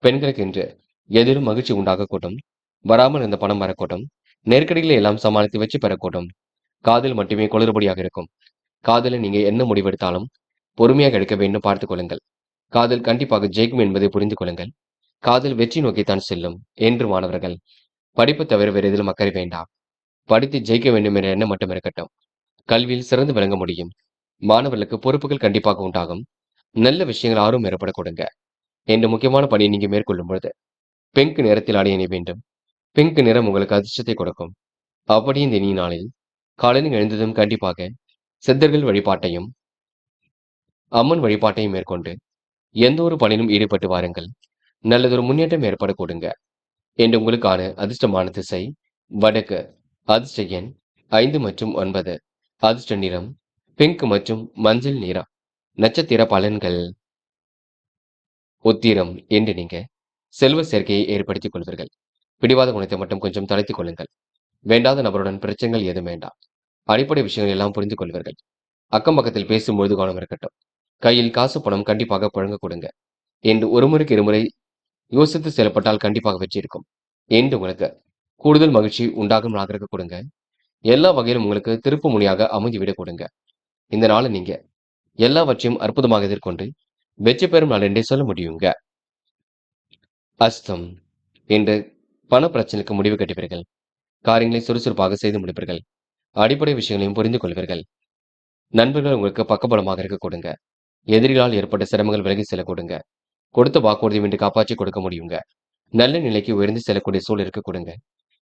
பெண்களுக்கு இன்று எதிலும் மகிழ்ச்சி உண்டாகக்கூடும். வராமல் இருந்த பணம் வரக்கூடும். நெருக்கடிகளை எல்லாம் சமாளித்து வெற்றி பெறக்கூடும். காதல் மட்டுமே குளறுபடியாக இருக்கும். காதலை நீங்க என்ன முடிவெடுத்தாலும் பொறுமையாக எடுக்க வேண்டும், பார்த்துக் கொள்ளுங்கள். காதல் கண்டிப்பாக ஜெயிக்கும் என்பதை புரிந்து கொள்ளுங்கள். காதல் வெற்றி நோக்கித்தான் செல்லும். என்று மாணவர்கள் படிப்பு தவிர வேறு எதிலும் அக்கறை வேண்டாம். படித்து ஜெயிக்க வேண்டும் என்ற எண்ணம் மட்டும் இருக்கட்டும். கல்வியில் சிறந்து விளங்க முடியும். மாணவர்களுக்கு பொறுப்புகள் கண்டிப்பாக உண்டாகும். நல்ல விஷயங்கள் ஆர்வம் ஏற்பட கொடுங்க. என்று முக்கியமான பணியை நீங்க மேற்கொள்ளும் பொழுது பிங்க் நிறத்தில் ஆடை அணிய வேண்டும். பிங்க் நிறம் உங்களுக்கு அதிர்ஷ்டத்தை கொடுக்கும். அப்படி இந்த இனிய நாளில் காலையில் எழுந்ததும் கண்டிப்பாக சித்தர்கள் வழிபாட்டையும் அம்மன் வழிபாட்டையும் மேற்கொண்டு எந்த ஒரு பணியிலும் ஈடுபட்டு வாருங்கள். நல்லதொரு முன்னேற்றம் ஏற்பட கொடுங்க. என்று உங்களுக்கான அதிர்ஷ்டமான திசை வடக்கு. அதிர்ஷ்ட எண் 5 மற்றும் 9. அதிர்ஷ்ட நிறம் பிங்க் மற்றும் மஞ்சள் நிறம். நட்சத்திர பலன்கள். உத்திரம் என்று நீங்க செல்வ சேர்க்கையை ஏற்படுத்திக் கொள்வீர்கள். பிடிவாத குணத்தை மட்டும் கொஞ்சம் தளர்த்திக் கொள்ளுங்கள். வேண்டாத நபருடன் பிரச்சனைகள் ஏதும் வேண்டாம். அடிப்படை விஷயங்கள் எல்லாம் புரிந்து கொள்வீர்கள். அக்கம் பக்கத்தில் பேசும்பொழுது கவனம் இருக்கட்டும். கையில் காசு பணம் கண்டிப்பாக புழங்க கொடுங்க. என்று ஒரு முறைக்கு இருமுறை யோசித்து செயல்பட்டால் கண்டிப்பாக வெற்றி இருக்கும். என்று உங்களுக்கு கூடுதல் மகிழ்ச்சி உண்டாகும் நாளாக கொடுங்க. எல்லா வகையிலும் உங்களுக்கு திருப்பு முனையாக அமைந்துவிடக் கொடுங்க. இந்த நாளை நீங்க எல்லாவற்றையும் அற்புதமாக எதிர்கொண்டு வெற்றி பெறும் நாள் என்றே சொல்ல முடியுங்க. அஸ்தம் என்று பண பிரச்சனைக்கு முடிவு கட்டுவீர்கள். காரியங்களை சுறுசுறுப்பாக செய்து முடிப்பீர்கள். அடிப்படை விஷயங்களையும் புரிந்து கொள்வீர்கள். நண்பர்கள் உங்களுக்கு பக்கபலமாக இருக்க கொடுங்க. எதிரிகளால் ஏற்பட்ட சிரமங்கள் விலகி செல்ல கொடுங்க. கொடுத்த வாக்குறுதி இன்று காப்பாற்றி கொடுக்க முடியுங்க. நல்ல நிலைக்கு உயர்ந்து செல்லக்கூடிய சூழல் இருக்க கொடுங்க.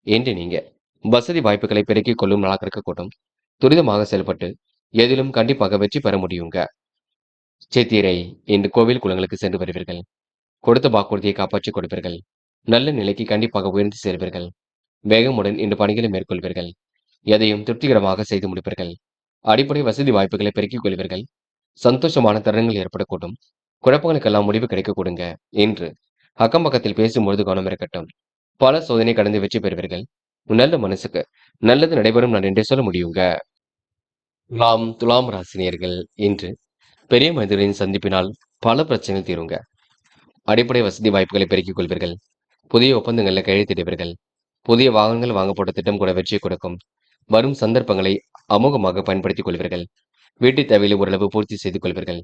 என்று நீங்க வசதி வாய்ப்புகளை பெருக்கிக் கொள்ளும் நாளாக இருக்கக்கூடும். துரிதமாக செயல்பட்டு எதிலும் கண்டிப்பாக வெற்றி பெற முடியுங்க. சித்திரை என்று கோவில் குளங்களுக்கு சென்று வருவீர்கள். கொடுத்த வாக்குறுதியை காப்பாற்றி கொடுப்பீர்கள். நல்ல நிலைக்கு கண்டிப்பாக உயர்ந்து செல்வீர்கள். வேகமுடன் இன்று பணிகளை மேற்கொள்வீர்கள். எதையும் திருப்திகரமாக செய்து முடிப்பீர்கள். அடிப்படை வசதி வாய்ப்புகளை பெருக்கிக் கொள்வீர்கள். சந்தோஷமான தருணங்கள் ஏற்படக்கூடும். குழப்பங்களுக்கெல்லாம் முடிவு கிடைக்க கொடுங்க. என்று அக்கம் பக்கத்தில் பேசும்பொழுது கவனம் இருக்கட்டும். பல சோதனை கடந்து வெற்றி பெறுவீர்கள். நல்ல மனசுக்கு நல்லது நடைபெறும் நான் என்றே சொல்ல முடியுங்க. துலாம் ராசினியர்கள் இன்று பெரிய மனிதர்களின் சந்திப்பினால் பல பிரச்சனைகள் தீருங்க. அடிப்படை வசதி வாய்ப்புகளை பெருக்கிக் கொள்வீர்கள். புதிய ஒப்பந்தங்களில் கையெழுத்திடுவீர்கள். புதிய வாகனங்கள் வாங்கப்பட்ட திட்டம் கூட வெற்றியை கொடுக்கும். வரும் சந்தர்ப்பங்களை அமோகமாக பயன்படுத்திக் கொள்வீர்கள். வீட்டு தேவையை ஓரளவு பூர்த்தி செய்து கொள்வீர்கள்.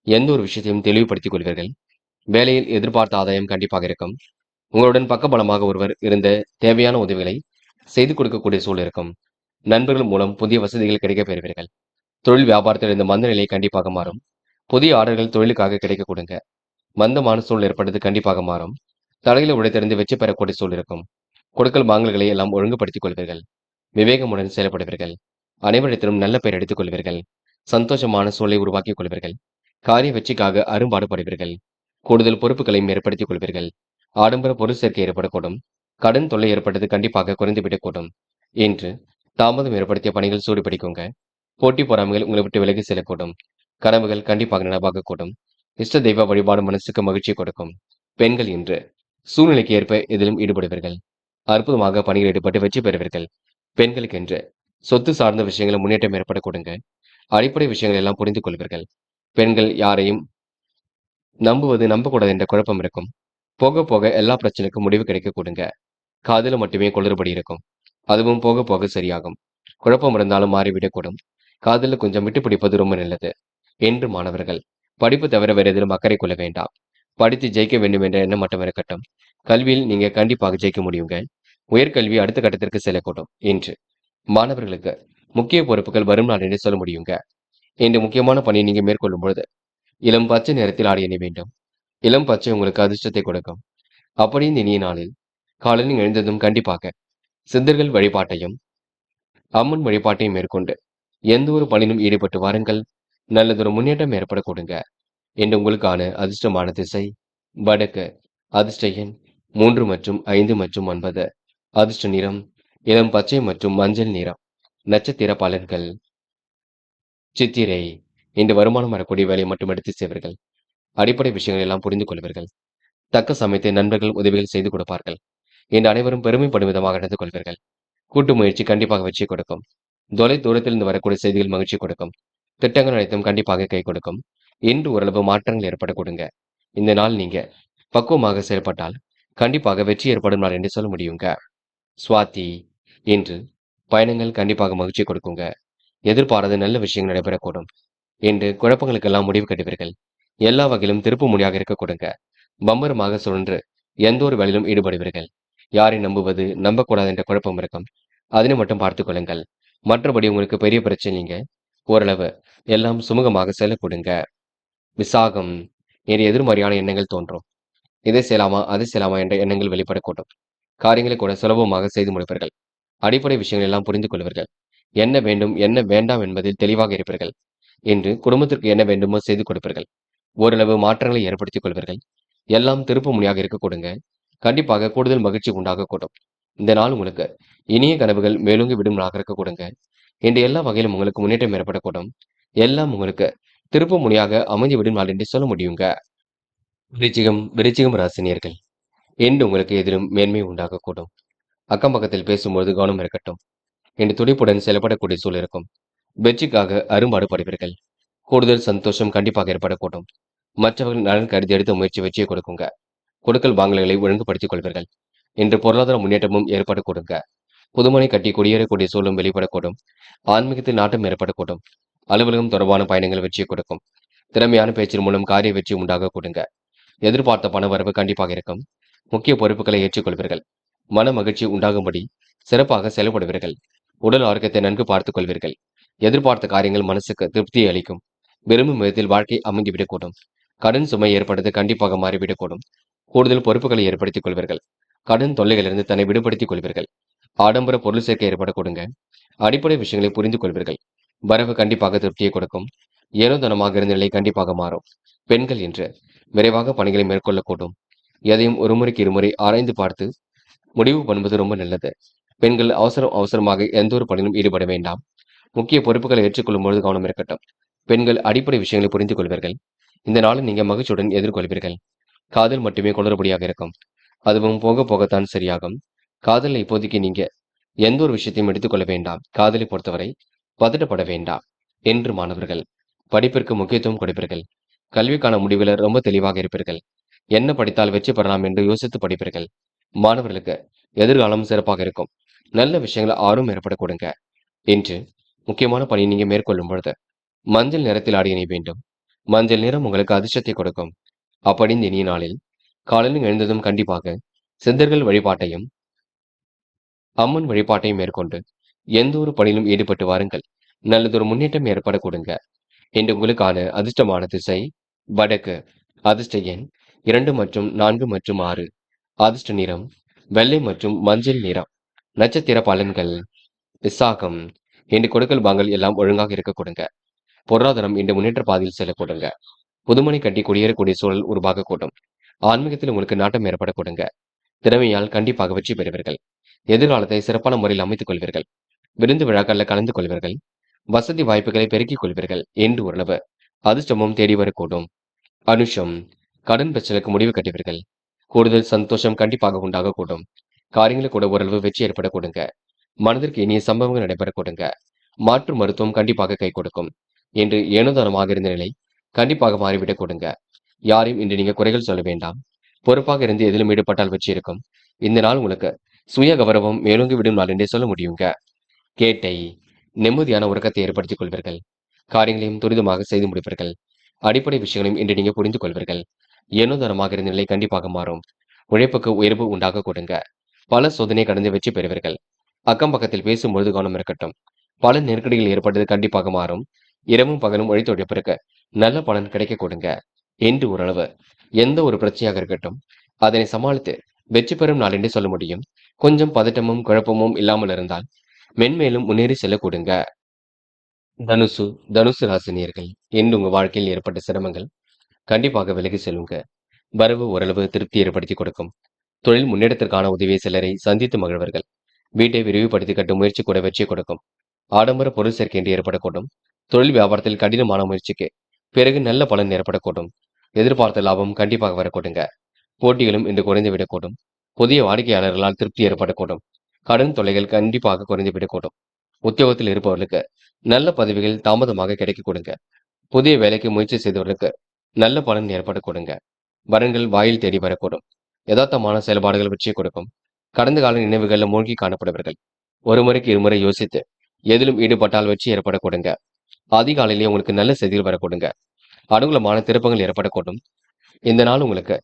எந்த ஒரு விஷயத்தையும் தெளிவுபடுத்திக் கொள்வீர்கள். வேலையில் எதிர்பார்த்த ஆதாயம் கண்டிப்பாக இருக்கும். உங்களுடன் பக்கபலமாக ஒருவர் இருந்த தேவையான உதவிகளை செய்து கொடுக்கக்கூடிய சூழல் இருக்கும். நண்பர்கள் மூலம் புதிய வசதிகள் கிடைக்கப் பெறுவீர்கள். தொழில் வியாபாரத்தில் இருந்த மந்த நிலை கண்டிப்பாக மாறும். புதிய ஆர்டர்கள் தொழிலுக்காக கிடைக்க கொடுங்க. மந்தமான சூழல் ஏற்பட்டது கண்டிப்பாக மாறும். தலையில உடைத்தறிந்து வெற்றி பெறக்கூடிய சூழல் இருக்கும். கொடுக்கல் வாங்கல்களை எல்லாம் ஒழுங்குபடுத்திக் கொள்வீர்கள். விவேகமுடன் செயல்படுவீர்கள். அனைவரிடத்திலும் நல்ல பெயர் எடுத்துக் கொள்வீர்கள். சந்தோஷமான சூழலை உருவாக்கிக் கொள்வீர்கள். காரிய வெற்றிக்காக அரும்பாடுபடுவீர்கள். கூடுதல் பொறுப்புகளையும் ஏற்படுத்திக் கொள்வீர்கள். ஆடம்பர பொருள் சேர்க்கை ஏற்படக்கூடும். கடன் தொல்லை ஏற்பட்டது கண்டிப்பாக குறைந்துவிடக்கூடும். என்று தாமதம் ஏற்படுத்திய பணிகள் சூடுபிடிக்குங்க. போட்டி பொறாமைகள் உங்களை விட்டு விலகி செல்லக்கூடும். கனவுகள் கண்டிப்பாக நனவாகக்கூடும். இஷ்ட தெய்வ வழிபாடு மனசுக்கு மகிழ்ச்சி கொடுக்கும். பெண்கள் இன்று சூழ்நிலைக்கு ஏற்ப இதிலும் ஈடுபடுவீர்கள். அற்புதமாக பணியில் ஈடுபட்டு வெற்றி பெறுவீர்கள். பெண்களுக்கு என்று சொத்து சார்ந்த விஷயங்களில் முன்னேற்றம் ஏற்பட கொடுங்க. அடிப்படை விஷயங்கள் எல்லாம் புரிந்து கொள்வீர்கள். பெண்கள் யாரையும் நம்புவது நம்பக்கூடாது என்ற குழப்பம் இருக்கும். போக போக எல்லா பிரச்சனைக்கும் முடிவு கிடைக்க கொடுங்க. காதல மட்டுமே குளறுபடி இருக்கும். அதுவும் போக போக சரியாகும். குழப்பம் இருந்தாலும் மாறிவிடக்கூடும். காதல கொஞ்சம் விட்டு பிடிப்பது ரொம்ப நல்லது. என்று மாணவர்கள் படிப்பு தவிர வேறு எதிலும் அக்கறை கொள்ள வேண்டாம். படித்து ஜெயிக்க வேண்டும் என்ற எண்ணம் மட்டும் இருக்கட்டும். கல்வியில் நீங்க கண்டிப்பாக ஜெயிக்க முடியுங்க. உயர்கல்வி அடுத்த கட்டத்திற்கு செல்லக்கூடும். என்று மாணவர்களுக்கு முக்கிய பொறுப்புகள் வரும் நாள் என்று சொல்ல முடியுங்க. இந்த முக்கியமான பணியை நீங்க மேற்கொள்ளும் பொழுது இளம் பச்சை நிறத்தில் ஆடை அணி வேண்டும். இளம் பச்சை உங்களுக்கு அதிர்ஷ்டத்தை கொடுக்கும். அப்படி இந்த இனிய நாளில் காலையில் எழுந்ததும் கண்டிப்பாக சித்தர்கள் வழிபாட்டையும் அம்மன் வழிபாட்டையும் மேற்கொண்டு எந்த ஒரு பணியிலும் ஈடுபட்டு வாருங்கள். நல்லதொரு முன்னேற்றம் ஏற்பட கொடுங்க. என்று உங்களுக்கான அதிர்ஷ்டமான திசை வடக்கு. அதிர்ஷ்ட எண் 3 மற்றும் 5 மற்றும் 9. அதிர்ஷ்ட நிறம் இளம் பச்சை மற்றும் மஞ்சள் நிறம். நட்சத்திர பலன்கள். சித்திரை இன்று வருமானம் வரக்கூடிய வேலையை மட்டும் எடுத்து செய்வீர்கள். அடிப்படை விஷயங்கள் எல்லாம் புரிந்து கொள்வீர்கள். தக்க சமயத்தை நண்பர்கள் உதவிகள் செய்து கொடுப்பார்கள். இன்று அனைவரும் பெருமைப்படும் விதமாக நடந்து கொள்வீர்கள். கூட்டு முயற்சி கண்டிப்பாக வெற்றி கொடுக்கும். தொலை தூரத்திலிருந்து வரக்கூடிய செய்திகள் மகிழ்ச்சி கொடுக்கும். திட்டங்கள் அனைத்தும் கண்டிப்பாக கை கொடுக்கும். இன்று ஓரளவு மாற்றங்கள் ஏற்பட கொடுங்க. இந்த நாள் நீங்க பக்குவமாக செயல்பட்டால் கண்டிப்பாக வெற்றி ஏற்படும் நாள் என்று சொல்ல முடியுங்க. சுவாதி இன்று பயணங்கள் கண்டிப்பாக மகிழ்ச்சி கொடுக்குங்க. எதிர்பாராத நல்ல விஷயங்கள் நடைபெறக்கூடும். என்று குழப்பங்களுக்கெல்லாம் முடிவு கட்டுவீர்கள். எல்லா வகையிலும் திருப்பு முனையாக இருக்க கொடுங்க. பம்பரமாக சுழன்று எந்த ஒரு வேலையிலும் ஈடுபடுவீர்கள். யாரை நம்புவது நம்பக்கூடாது என்ற குழப்பம் இருக்கும். அதனை மட்டும் பார்த்துக் கொள்ளுங்கள். மற்றபடி உங்களுக்கு பெரிய பிரச்சனை நீங்க ஓரளவு எல்லாம் சுமூகமாக செல்ல கொடுங்க. விசாகம் என்ற எதிர்மறையான எண்ணங்கள் தோன்றும். இதை செய்யலாமா அதை செய்யலாமா என்ற எண்ணங்கள் வெளிப்படக்கூடும். காரியங்களை கூட சுலபமாக செய்து முடிப்பீர்கள். அடிப்படை விஷயங்கள் எல்லாம் புரிந்து கொள்வீர்கள். என்ன வேண்டும், என்ன வேண்டாம் என்பதில் தெளிவாக இருப்பீர்கள். இன்று குடும்பத்திற்கு என்ன வேண்டுமோ செய்து கொடுப்பீர்கள். ஓரளவு மாற்றங்களை ஏற்படுத்திக் கொள்வீர்கள். எல்லாம் திருப்பு முனையாக இருக்க கொடுங்க. கண்டிப்பாக கூடுதல் மகிழ்ச்சி உண்டாகக்கூடும். இந்த நாள் உங்களுக்கு இனிய கனவுகள் மேலோங்கி விடும் நாளாக இருக்க கொடுங்க. இன்று எல்லா வகையிலும் உங்களுக்கு முன்னேற்றம் ஏற்படக்கூடும். எல்லாம் உங்களுக்கு திருப்பு முனையாக அமைந்து விடும் நாள் என்று சொல்ல முடியுங்க. விருச்சிகம் ராசினியர்கள். இன்று உங்களுக்கு எதிலும் மேன்மை உண்டாகக்கூடும். அக்கம் பக்கத்தில் பேசும்போது கவனம் இருக்கட்டும். இன்று துடிப்புடன் செயல்படக்கூடிய சூழல் இருக்கும். வெற்றிக்காக அரும்பாடு படுவீர்கள். கூடுதல் சந்தோஷம் கண்டிப்பாக ஏற்படக்கூடும். மற்றவர்கள் நலன் கருதி எடுத்த முயற்சி வெற்றியை கொடுக்குங்க. கொடுக்கல் வாங்கல்களை ஒழுங்குபடுத்திக் கொள்வீர்கள். இன்று பொருளாதார முன்னேற்றமும் ஏற்படக்கூடுங்க. புதுமனை கட்டி குடியேறக்கூடிய சூழலும் வெளிப்படக்கூடும். ஆன்மீகத்தில் நாட்டம் ஏற்படக்கூடும். அலுவலகம் தொடர்பான பயணங்கள் வெற்றியை கொடுக்கும். திறமையான பேச்சின் மூலம் காரிய வெற்றி உண்டாக கொடுங்க. எதிர்பார்த்த பண வரவு கண்டிப்பாக இருக்கும். முக்கிய பொறுப்புகளை ஏற்றுக்கொள்வீர்கள். மன மகிழ்ச்சி உண்டாகும்படி சிறப்பாக செயல்படுவீர்கள். உடல் ஆரோக்கியத்தை நன்கு பார்த்துக் கொள்வீர்கள். எதிர்பார்த்த காரியங்கள் மனசுக்கு திருப்தியை அளிக்கும். விரும்பும் விதத்தில் வாழ்க்கை அமைந்துவிடக்கூடும். கடன் சுமை ஏற்படுவது கண்டிப்பாக மாறிவிடக்கூடும். கூடுதல் பொறுப்புகளை ஏற்படுத்திக் கொள்வீர்கள். கடன் தொல்லைகளிலிருந்து தன்னை விடுபடுத்திக் கொள்வீர்கள். ஆடம்பர பொருள் சேர்க்கை ஏற்படக்கூடுங்க. அடிப்படை விஷயங்களை புரிந்து கொள்வீர்கள். வரவு கண்டிப்பாக திருப்தியை கொடுக்கும். ஏனோதனமாக இருந்த நிலை கண்டிப்பாக மாறும். பெண்கள் என்று விரைவாக பணிகளை மேற்கொள்ளக்கூடும். எதையும் ஒரு முறைக்கு இருமுறை ஆராய்ந்து பார்த்து முடிவு பண்ணுவது ரொம்ப நல்லது. பெண்கள் அவசரமாக எந்த ஒரு பணியிலும் ஈடுபட வேண்டாம். முக்கிய பொறுப்புகளை ஏற்றுக்கொள்ளும் பொழுது கவனம் இருக்கட்டும். பெண்கள் அடிப்படை விஷயங்களை புரிந்து கொள்வீர்கள். இந்த நாளை நீங்க மகிழ்ச்சியுடன் எதிர்கொள்வீர்கள். காதல் மட்டுமே குளறுபடியாக இருக்கும். அதுவும் போக போகத்தான் சரியாகும். காதலை இப்போதைக்கு நீங்க எந்த ஒரு விஷயத்தையும் எடுத்துக்கொள்ள வேண்டாம். காதலை பொறுத்தவரை பதட்டப்பட வேண்டாம். என்று மாணவர்கள் படிப்பிற்கு முக்கியத்துவம் கொடுப்பீர்கள். கல்விக்கான முடிவில் ரொம்ப தெளிவாக இருப்பீர்கள். என்ன படித்தால் வெற்றி பெறலாம் என்று யோசித்து படிப்பீர்கள். மாணவர்களுக்கு எதிர்காலம் சிறப்பாக இருக்கும். நல்ல விஷயங்களை ஆர்வம் ஏற்பட கொடுங்க. இன்று முக்கியமான பணியை நீங்க மேற்கொள்ளும் பொழுது மஞ்சள் நிறத்தில் ஆடை அணிய வேண்டும். மஞ்சள் நிறம் உங்களுக்கு அதிர்ஷ்டத்தை கொடுக்கும். அப்படி இந்த இனிய நாளில் காலையில் எழுந்ததும் கண்டிப்பாக சித்தர்கள் வழிபாட்டையும் அம்மன் வழிபாட்டையும் மேற்கொண்டு எந்த ஒரு பணியிலும் ஈடுபட்டு வாருங்கள். நல்லதொரு முன்னேற்றம் ஏற்பட கொடுங்க. இன்று உங்களுக்கான அதிர்ஷ்டமான திசை வடக்கு. அதிர்ஷ்ட எண் 2 மற்றும் 4 மற்றும் 6. அதிர்ஷ்ட நிறம் வெள்ளை மற்றும் மஞ்சள் நிறம். நட்சத்திர பலன்கள் விசாகம். இன்று கொடுக்கல் வாங்கல் எல்லாம் ஒழுங்காக இருக்க கொடுங்க. பொருளாதாரம் இன்று முன்னேற்ற பாதையில் செல்ல கொடுங்க. புதுமனை கட்டி குடியேறக்கூடிய சூழல் உருவாக கூடும். ஆன்மீகத்தில் உங்களுக்கு நாட்டம் ஏற்பட கொடுங்க. திறமையால் கண்டிப்பாக வெற்றி பெறுவீர்கள். எதிர்காலத்தை சிறப்பான முறையில் அமைத்துக் கொள்வீர்கள். விருந்து விழாக்களில் கலந்து கொள்வீர்கள். வசதி வாய்ப்புகளை பெருக்கிக் கொள்வீர்கள் என்று ஓரளவு அதிர்ஷ்டமும் தேடி வரக்கூடும். அனுஷம். கடன் பிரச்சனைக்கு முடிவு கட்டுவீர்கள். கூடுதல் சந்தோஷம் கண்டிப்பாக உண்டாகக்கூடும். காரியங்களில் கூட ஓரளவு வெற்றி ஏற்பட கொடுங்க. மனதிற்கு இனிய சம்பவங்கள் நடைபெற கொடுங்க. மாற்று மருத்துவம் கண்டிப்பாக கை கொடுக்கும். என்று ஏனோதானமாக இருந்த நிலை கண்டிப்பாக மாறிவிடக் கொடுங்க. யாரையும் இன்று நீங்க குறைகள் சொல்ல வேண்டாம். பொறுப்பாக இருந்து எதிலும் ஈடுபட்டால் வெற்றி இருக்கும். இந்த நாள் உங்களுக்கு சுய கௌரவம் மேலோங்கி விடும் நாள் என்றே சொல்ல முடியுங்க. கேட்டை. நிம்மதியான உறக்கத்தை ஏற்படுத்திக் கொள்வீர்கள். காரியங்களையும் துரிதமாக செய்து முடிப்பீர்கள். அடிப்படை விஷயங்களையும் இன்று நீங்க புரிந்து கொள்வீர்கள். ஏனோதானமாக இருந்த நிலை கண்டிப்பாக மாறும். உழைப்புக்கு உயர்வு உண்டாக கொடுங்க. பல சோதனை கடந்து வெற்றி பெறுவீர்கள். அக்கம் பக்கத்தில் பேசும்பொழுது கவனம் இருக்கட்டும். பல நெருக்கடிகள் ஏற்பட்டது கண்டிப்பாக மாறும். இரவும் பகலும் உழைத்துழைப்பிற்கு நல்ல பலன் கிடைக்க கொடுங்க. என்று ஓரளவு எந்த ஒரு பிரச்சனையாக இருக்கட்டும் அதனை சமாளித்து வெற்றி பெறும் நாள் என்று சொல்ல முடியும். கொஞ்சம் பதட்டமும் குழப்பமும் இல்லாமல் இருந்தால் மென்மேலும் முன்னேறி செல்ல கொடுங்க. தனுசு ராசினியர்கள். இன்று உங்க வாழ்க்கையில் ஏற்பட்ட சிரமங்கள் கண்டிப்பாக விலகி செல்லுங்க. வரவு ஓரளவு திருப்தி ஏற்படுத்தி கொடுக்கும். தொழில் முன்னேற்றத்திற்கான உதவியை சிலரை சந்தித்து மகிழ்வர்கள். வீட்டை விரிவுபடுத்தி கட்டும் முயற்சி கூட வெற்றி கொடுக்கும். ஆடம்பர பொருள் சேர்க்கை என்று ஏற்படக்கூடும். தொழில் வியாபாரத்தில் கடினமான முயற்சிக்கு பிறகு நல்ல பலன் ஏற்படக்கூடும். எதிர்பார்த்த லாபம் கண்டிப்பாக வரக்கூடுங்க. போட்டிகளும் இன்று குறைந்து விடக்கூடும். புதிய வாடிக்கையாளர்களால் திருப்தி ஏற்படக்கூடும். கடன் தொல்லைகள் கண்டிப்பாக குறைந்து விடக்கூடும். உத்தியோகத்தில் இருப்பவர்களுக்கு நல்ல பதவிகள் தாமதமாக கிடைக்க கொடுங்க. புதிய வேலைக்கு முயற்சி செய்தவர்களுக்கு நல்ல பலன் ஏற்பட கொடுங்க. வரன்கள் வாயில் தேடி வரக்கூடும். யதார்த்தமான செயல்பாடுகள் வெற்றியை கொடுக்கும். கடந்த கால நினைவுகளில் மூழ்கி காணப்படுவர்கள். ஒரு முறைக்கு இருமுறை யோசித்து எதிலும் ஈடுபட்டால் வெற்றி ஏற்பட கொடுங்க. அதிகாலையிலேயே உங்களுக்கு நல்ல செய்திகள் வரக்கூடுங்க. அனுகூலமான திருப்பங்கள் ஏற்படக்கூடும். இந்த நாள் உங்களுக்கு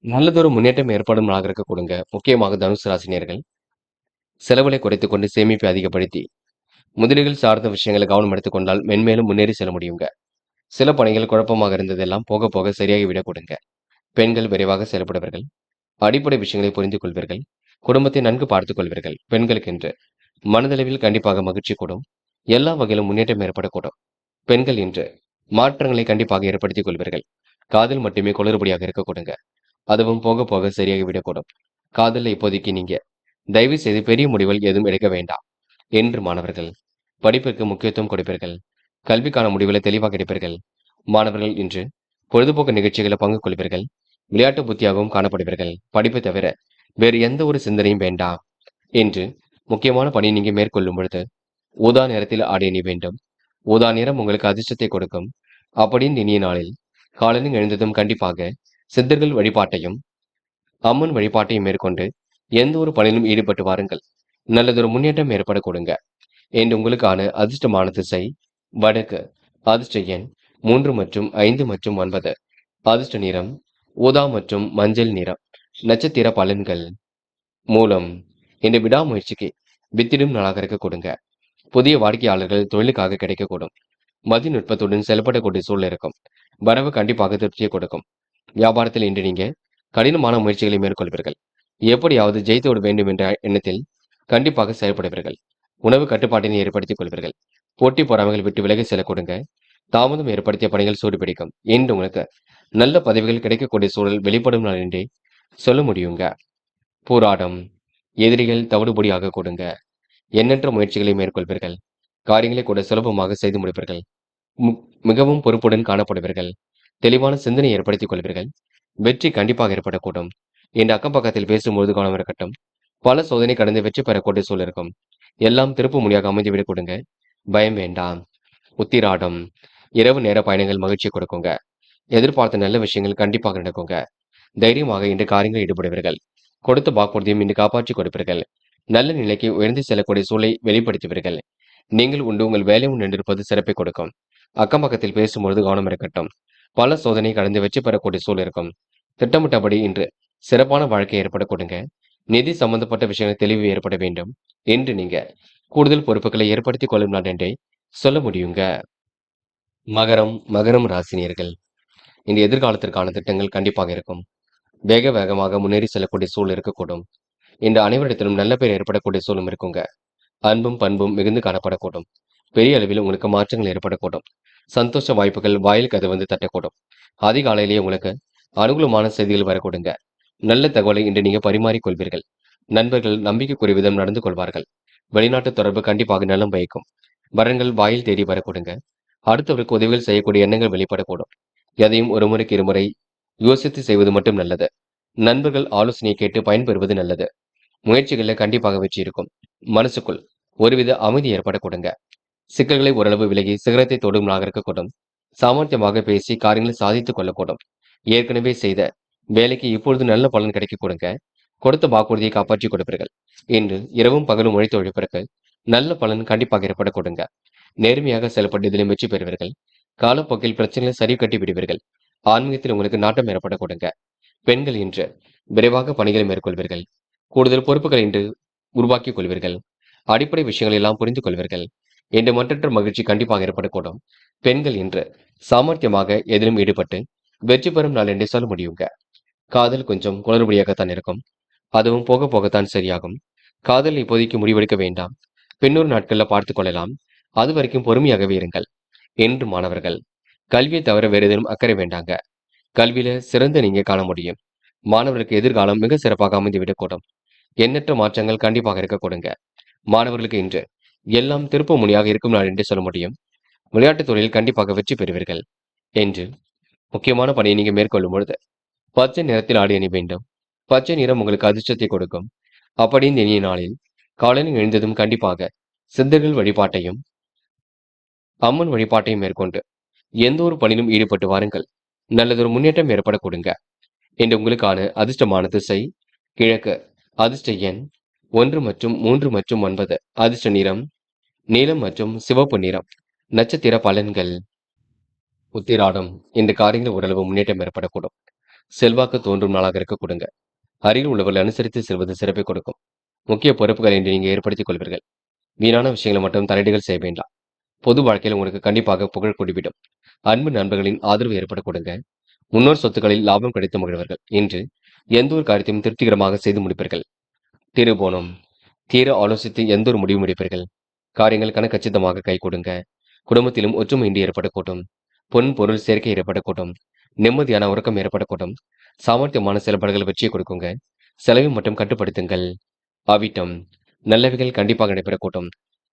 நல்லதொரு முன்னேற்றம் ஏற்படும் நாளாக இருக்க கொடுங்க. முக்கியமாக தனுசு ராசினியர்கள் செலவுகளை குறைத்துக் கொண்டு சேமிப்பை அதிகப்படுத்தி முதலீடுகள் சார்ந்த விஷயங்களை கவனம் எடுத்துக் கொண்டால் மென்மேலும் முன்னேறி செல்ல முடியுங்க. சில பணிகள் குழப்பமாக இருந்ததெல்லாம் போக போக சரியாகி விட கொடுங்க. பெண்கள் விரைவாக செயல்படுவர்கள். அடிப்படை விஷயங்களை புரிந்து கொள்வீர்கள். குடும்பத்தை நன்கு பார்த்துக் கொள்வீர்கள். பெண்களுக்கென்று மனதளவில் கண்டிப்பாக மகிழ்ச்சி கூடும். எல்லா வகையிலும் முன்னேற்றம் ஏற்படக்கூடும். பெண்கள் இன்று மாற்றங்களை கண்டிப்பாக ஏற்படுத்திக் கொள்வீர்கள். காதல் மட்டுமே குளறுபடியாக இருக்கக்கூடுங்க. அதுவும் போக போக சரியாகி விடக்கூடும். காதல்ல இப்போதைக்கு நீங்க தயவு செய்து பெரிய முடிவுகள் எதுவும் எடுக்க வேண்டாம். என்று மாணவர்கள் படிப்பிற்கு முக்கியத்துவம் கொடுப்பீர்கள். கல்விக்கான முடிவுகளை தெளிவாக எடுப்பீர்கள். மாணவர்கள் இன்று பொழுதுபோக்கு நிகழ்ச்சிகளை பங்கு கொள்வீர்கள். விளையாட்டு புத்தியாகவும் காணப்படுவீர்கள். படிப்பை தவிர வேறு எந்த ஒரு சிந்தனையும் வேண்டாம். என்று முக்கியமான பணி நீங்க மேற்கொள்ளும் பொழுது ஊதா நிறத்தில் ஆடை அணி வேண்டும். ஊதா நிறம் உங்களுக்கு அதிர்ஷ்டத்தை கொடுக்கும். அப்படின்னு இனிய நாளில் காலையில் எழுந்ததும் கண்டிப்பாக சித்தர்கள் வழிபாட்டையும் அம்மன் வழிபாட்டையும் மேற்கொண்டு எந்த ஒரு பணியிலும் ஈடுபட்டு வாருங்கள். நல்லதொரு முன்னேற்றம் ஏற்பட கொடுங்க. என்று உங்களுக்கான அதிர்ஷ்டமான திசை வடக்கு. அதிர்ஷ்ட எண் 3 மற்றும் 5 மற்றும் 9. அதிர்ஷ்ட நிறம் ஊதா மற்றும் மஞ்சள் நிறம். நட்சத்திர பலன்கள். மூலம். இந்த விடாமுயற்சிக்கு வித்திடும் நாளாக இருக்க கொடுங்க. புதிய வாடிக்கையாளர்கள் தொழிலுக்காக கிடைக்கக்கூடும். மதிநுட்பத்துடன் செயல்படக்கூடிய சூழல் இருக்கும். வரவு கண்டிப்பாக திருப்தியை கொடுக்கும். வியாபாரத்தில் இன்று நீங்க கடினமான முயற்சிகளை மேற்கொள்வீர்கள். எப்படியாவது ஜெயித்து விட வேண்டும் என்ற எண்ணத்தில் கண்டிப்பாக செயல்படுவீர்கள். உணவு கட்டுப்பாட்டினை ஏற்படுத்திக் கொள்வீர்கள். போட்டி பொறாமைகள் விட்டு விலகி செல்ல கொடுங்க. தாமதம் ஏற்படுத்திய பணிகள் சூடுபிடிக்கும். இன்று உங்களுக்கு நல்ல பதவிகள் கிடைக்கக்கூடிய சூழல் வெளிப்படும் நாள் என்றே சொல்ல முடியுங்க. போராடம். எதிரிகள் தவிடுபொடியாக கொடுங்க. எண்ணற்ற முயற்சிகளை மேற்கொள்வீர்கள். காரியங்களை கூட சுலபமாக செய்து முடிப்பீர்கள். மிகவும் பொறுப்புடன் காணப்படுவீர்கள். தெளிவான சிந்தனை ஏற்படுத்திக் கொள்வீர்கள். வெற்றி கண்டிப்பாக ஏற்படக்கூடும். இந்த அக்கம் பக்கத்தில் பேசும்போது கவனம் இருக்கட்டும். பல சோதனை கடந்து வெற்றி பெறக்கூடிய சூழல் இருக்கும். எல்லாம் திருப்பு முனையாக அமைந்துவிடக் கொடுங்க. பயம் வேண்டாம். உத்திராடம். இரவு நேர பயணங்கள் மகிழ்ச்சி கொடுக்குங்க. எதிர்பார்த்த நல்ல விஷயங்கள் கண்டிப்பாக நடக்குங்க. தைரியமாக இன்று காரியங்கள் ஈடுபடுவீர்கள். கொடுத்த வாக்குறுதியும் இன்று காப்பாற்றி கொடுப்பீர்கள். நல்ல நிலைக்கு உயர்ந்து செல்லக்கூடிய சூழலை வெளிப்படுத்துவீர்கள். நீங்கள் உண்டு உங்கள் வேலை நின்றிருப்பது சிறப்பை கொடுக்கும். அக்கம் பக்கத்தில் பேசும்பொழுது கவனம் இருக்கட்டும். பல சோதனை கடந்து வெற்றி பெறக்கூடிய சூழல் இருக்கும். திட்டமிட்டபடி இன்று சிறப்பான வாழ்க்கை ஏற்பட கொடுங்க. நிதி சம்பந்தப்பட்ட விஷயங்கள் தெளிவு ஏற்பட வேண்டும் என்று நீங்க கூடுதல் பொறுப்புகளை ஏற்படுத்திக் கொள்ளும் நாள் என்றே சொல்ல முடியுங்க. மகரம் ராசினியர்கள் இந்த எதிர்காலத்திற்கான திட்டங்கள் கண்டிப்பாக இருக்கும். வேக வேகமாக முன்னேறி செல்லக்கூடிய சூழல் இருக்கக்கூடும். இந்த அனைவரிடத்திலும் நல்ல பேர் ஏற்படக்கூடிய சூழலும் இருக்குங்க. அன்பும் பண்பும் மிகுந்து காணப்படக்கூடும். பெரிய அளவில் உங்களுக்கு மாற்றங்கள் ஏற்படக்கூடும். சந்தோஷ வாய்ப்புகள் வாயில் கதை வந்து தட்டக்கூடும். அதிகாலையிலேயே உங்களுக்கு அனுகூலமான செய்திகள் வரக்கூடுங்க. நல்ல தகவலை இன்று நீங்க பரிமாறிக்கொள்வீர்கள். நண்பர்கள் நம்பிக்கைக்குரிய விதம் நடந்து கொள்வார்கள். வெளிநாட்டு தொடர்பு கண்டிப்பாக நலம் பயக்கும். வரன்கள் வாயில் தேடி வரக்கூடுங்க. அடுத்தவருக்கு உதவிகள் செய்யக்கூடிய எண்ணங்கள் வெளிப்படக்கூடும். எதையும் ஒரு முறைக்கு இருமுறை யோசித்து செய்வது மட்டும் நல்லது. நண்பர்கள் ஆலோசனையை கேட்டு பயன்பெறுவது நல்லது. முயற்சிகளில் கண்டிப்பாக வெற்றி இருக்கும். மனசுக்குள் ஒருவித அமைதி ஏற்படக்கூடுங்க. சிக்கல்களை ஓரளவு விலகி சிகரத்தை தொடும் நாளாக இருக்கக்கூடும். சாமர்த்தியமாக பேசி காரியங்களை சாதித்துக் கொள்ளக்கூடும். ஏற்கனவே செய்த வேலைக்கு இப்பொழுது நல்ல பலன் கிடைக்க கொடுங்க. கொடுத்த வாக்குறுதியை காப்பாற்றி கொடுப்பீர்கள். இன்று இரவும் பகலும் உழைத்து உழைப்பிற்கு நல்ல பலன் கண்டிப்பாக ஏற்பட கொடுங்க. நேர்மையாக செயல்பட்டு இதிலும் வெற்றி பெறுவீர்கள். காலப்போக்கில் பிரச்சனைகளை சரி கட்டி விடுவீர்கள். ஆன்மீகத்தில் உங்களுக்கு நாட்டம் ஏற்பட கொடுங்க. பெண்கள் இன்று விரைவாக பணிகளை மேற்கொள்வீர்கள். கூடுதல் பொறுப்புகள் இன்று உருவாக்கிக் கொள்வீர்கள். அடிப்படை விஷயங்கள் எல்லாம் புரிந்து கொள்வீர்கள். என்று மற்றற்ற மகிழ்ச்சி கண்டிப்பாக ஏற்படக்கூடும். பெண்கள் இன்று சாமர்த்தியமாக எதிலும் ஈடுபட்டு வெற்றி பெறும் நாள் என்றே சொல்ல முடியுங்க. காதல் கொஞ்சம் குளறுபடியாகத்தான் இருக்கும். அதுவும் போக போகத்தான் சரியாகும். காதல் இப்போதைக்கு முடிவெடுக்க வேண்டாம். பின்னொரு நாட்கள்ல பார்த்துக் கொள்ளலாம். அது வரைக்கும் பொறுமையாகவே இருங்கள். என்று மாணவர்கள் கல்வியை தவிர வேறு எதிலும் அக்கறை வேண்டாங்க. கல்வியில சிறந்த நீங்க காண முடியும். மாணவர்களுக்கு எதிர்காலம் மிக சிறப்பாக அமைந்துவிடக்கூடும். எண்ணற்ற மாற்றங்கள் கண்டிப்பாக இருக்க கொடுங்க. மாணவர்களுக்கு இன்று எல்லாம் திருப்பு முனையாக இருக்கும் நாள் என்று சொல்ல முடியும். விளையாட்டுத் துறையில் கண்டிப்பாக வெற்றி பெறுவீர்கள். என்று முக்கியமான பணியை நீங்க மேற்கொள்ளும் பொழுது பச்சை நிறத்தில் ஆடை அணி வேண்டும். பச்சை நிறம் உங்களுக்கு அதிர்ஷ்டத்தை கொடுக்கும். அப்படின்னு இனிய நாளில் காலையில் எழுந்ததும் கண்டிப்பாக சித்தர்கள் வழிபாட்டையும் அம்மன் வழிபாட்டையும் மேற்கொண்டு எந்த ஒரு பணியிலும் ஈடுபட்டு வாருங்கள். நல்லதொரு முன்னேற்றம் ஏற்பட கொடுங்க. என்று உங்களுக்கான அதிர்ஷ்டமான திசை கிழக்கு. அதிர்ஷ்ட எண் 1 மற்றும் 3 மற்றும் 9. அதிர்ஷ்ட நிறம் நீலம் மற்றும் சிவப்பு நிறம். நட்சத்திர பலன்கள். உத்திராடம் இந்த காரியங்கள் ஓரளவு முன்னேற்றம் ஏற்படக்கூடும். செல்வாக்கு தோன்றும் நாளாக இருக்க கொடுங்க. அருகில் உள்ளவர்கள் அனுசரித்து செல்வது சிறப்பை கொடுக்கும். முக்கிய பொறுப்புகள் என்று நீங்க ஏற்படுத்திக் கொள்வீர்கள். வீணான விஷயங்களை மட்டும் தலையீடுகள் செய்ய வேண்டாம். பொது வாழ்க்கையில் உங்களுக்கு கண்டிப்பாக புகழ் கூடிவிடும். அன்பு நண்பர்களின் ஆதரவு ஏற்பட கொடுங்க. முன்னோர் சொத்துக்களில் லாபம் கிடைத்து மகிழ்வர்கள். இன்று எந்த ஒரு காரியத்தையும் திருப்திகரமாக செய்து முடிப்பீர்கள். திருவோணம் தீர ஆலோசித்து எந்த ஒரு முடிவும் எடுப்பீர்கள். காரியங்கள் கச்சிதமாக கை கொடுங்க. குடும்பத்திலும் ஒற்றுமையின்றி ஏற்படக்கூடும். பொன் பொருள் சேர்க்கை ஏற்படக்கூடும். நிம்மதியான உறக்கம் ஏற்படக்கூடும். சாமர்த்தியமான செயல்பாடுகள் வெற்றியை கொடுக்குங்க. செலவை மட்டும் கட்டுப்படுத்துங்கள். அவிட்டம் நல்லவைகள் கண்டிப்பாக நடைபெறக்கூடும்.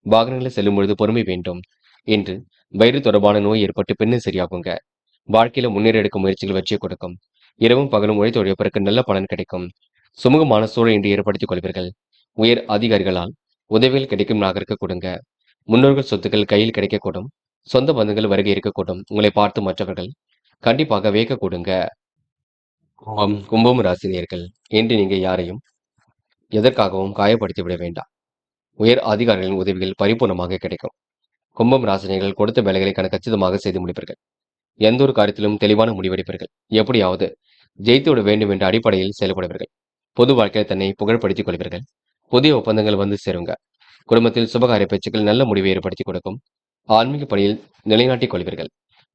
வாகனங்களில் செல்லும் பொழுது பொறுமை வேண்டும். இன்று வயிறு தொடர்பான நோய் ஏற்பட்டு பின்னர் சரியாகுங்க. வாழ்க்கையில முன்னேற எடுக்கும் முயற்சிகள் வெற்றியை கொடுக்கும். இரவும் பகலும் உழைத்து உழைப்பதற்கு நல்ல பலன் கிடைக்கும். சுமூகமான சூழல் இன்று ஏற்படுத்திக் கொள்வீர்கள். உயர் அதிகாரிகளால் உதவிகள் கிடைக்கும் நாகரிக கொடுங்க. முன்னோர்கள் சொத்துக்கள் கையில் கிடைக்கக்கூடும். சொந்த பந்தங்கள் வருகை இருக்கக்கூடும். உங்களை பார்த்து மற்றவர்கள் கண்டிப்பாக வியக்க கொடுங்க. கும்பம் ராசினியர்கள், இன்று நீங்க யாரையும் எதற்காகவும் காயப்படுத்தி விட வேண்டாம். உயர் அதிகாரிகளின் உதவிகள் பரிபூர்ணமாக கிடைக்கும். கும்பம் ராசினியர்கள் கொடுத்த வேலைகளை கச்சிதமாக செய்து முடிப்பீர்கள். எந்த ஒரு காரியத்திலும் தெளிவான முடிவெடுப்பீர்கள். எப்படியாவது ஜெயித்து விட வேண்டும் என்ற அடிப்படையில் செயல்படுவீர்கள். பொது வாழ்க்கையில் தன்னை புகழ்படுத்திக் கொள்வீர்கள். புதிய ஒப்பந்தங்கள் வந்து சேருங்க. குடும்பத்தில் சுபகாரிய பேச்சுக்கள் நல்ல முடிவை ஏற்படுத்தி கொடுக்கும். ஆன்மீக பணியில் நிலைநாட்டிக் கொள்வீர்கள்.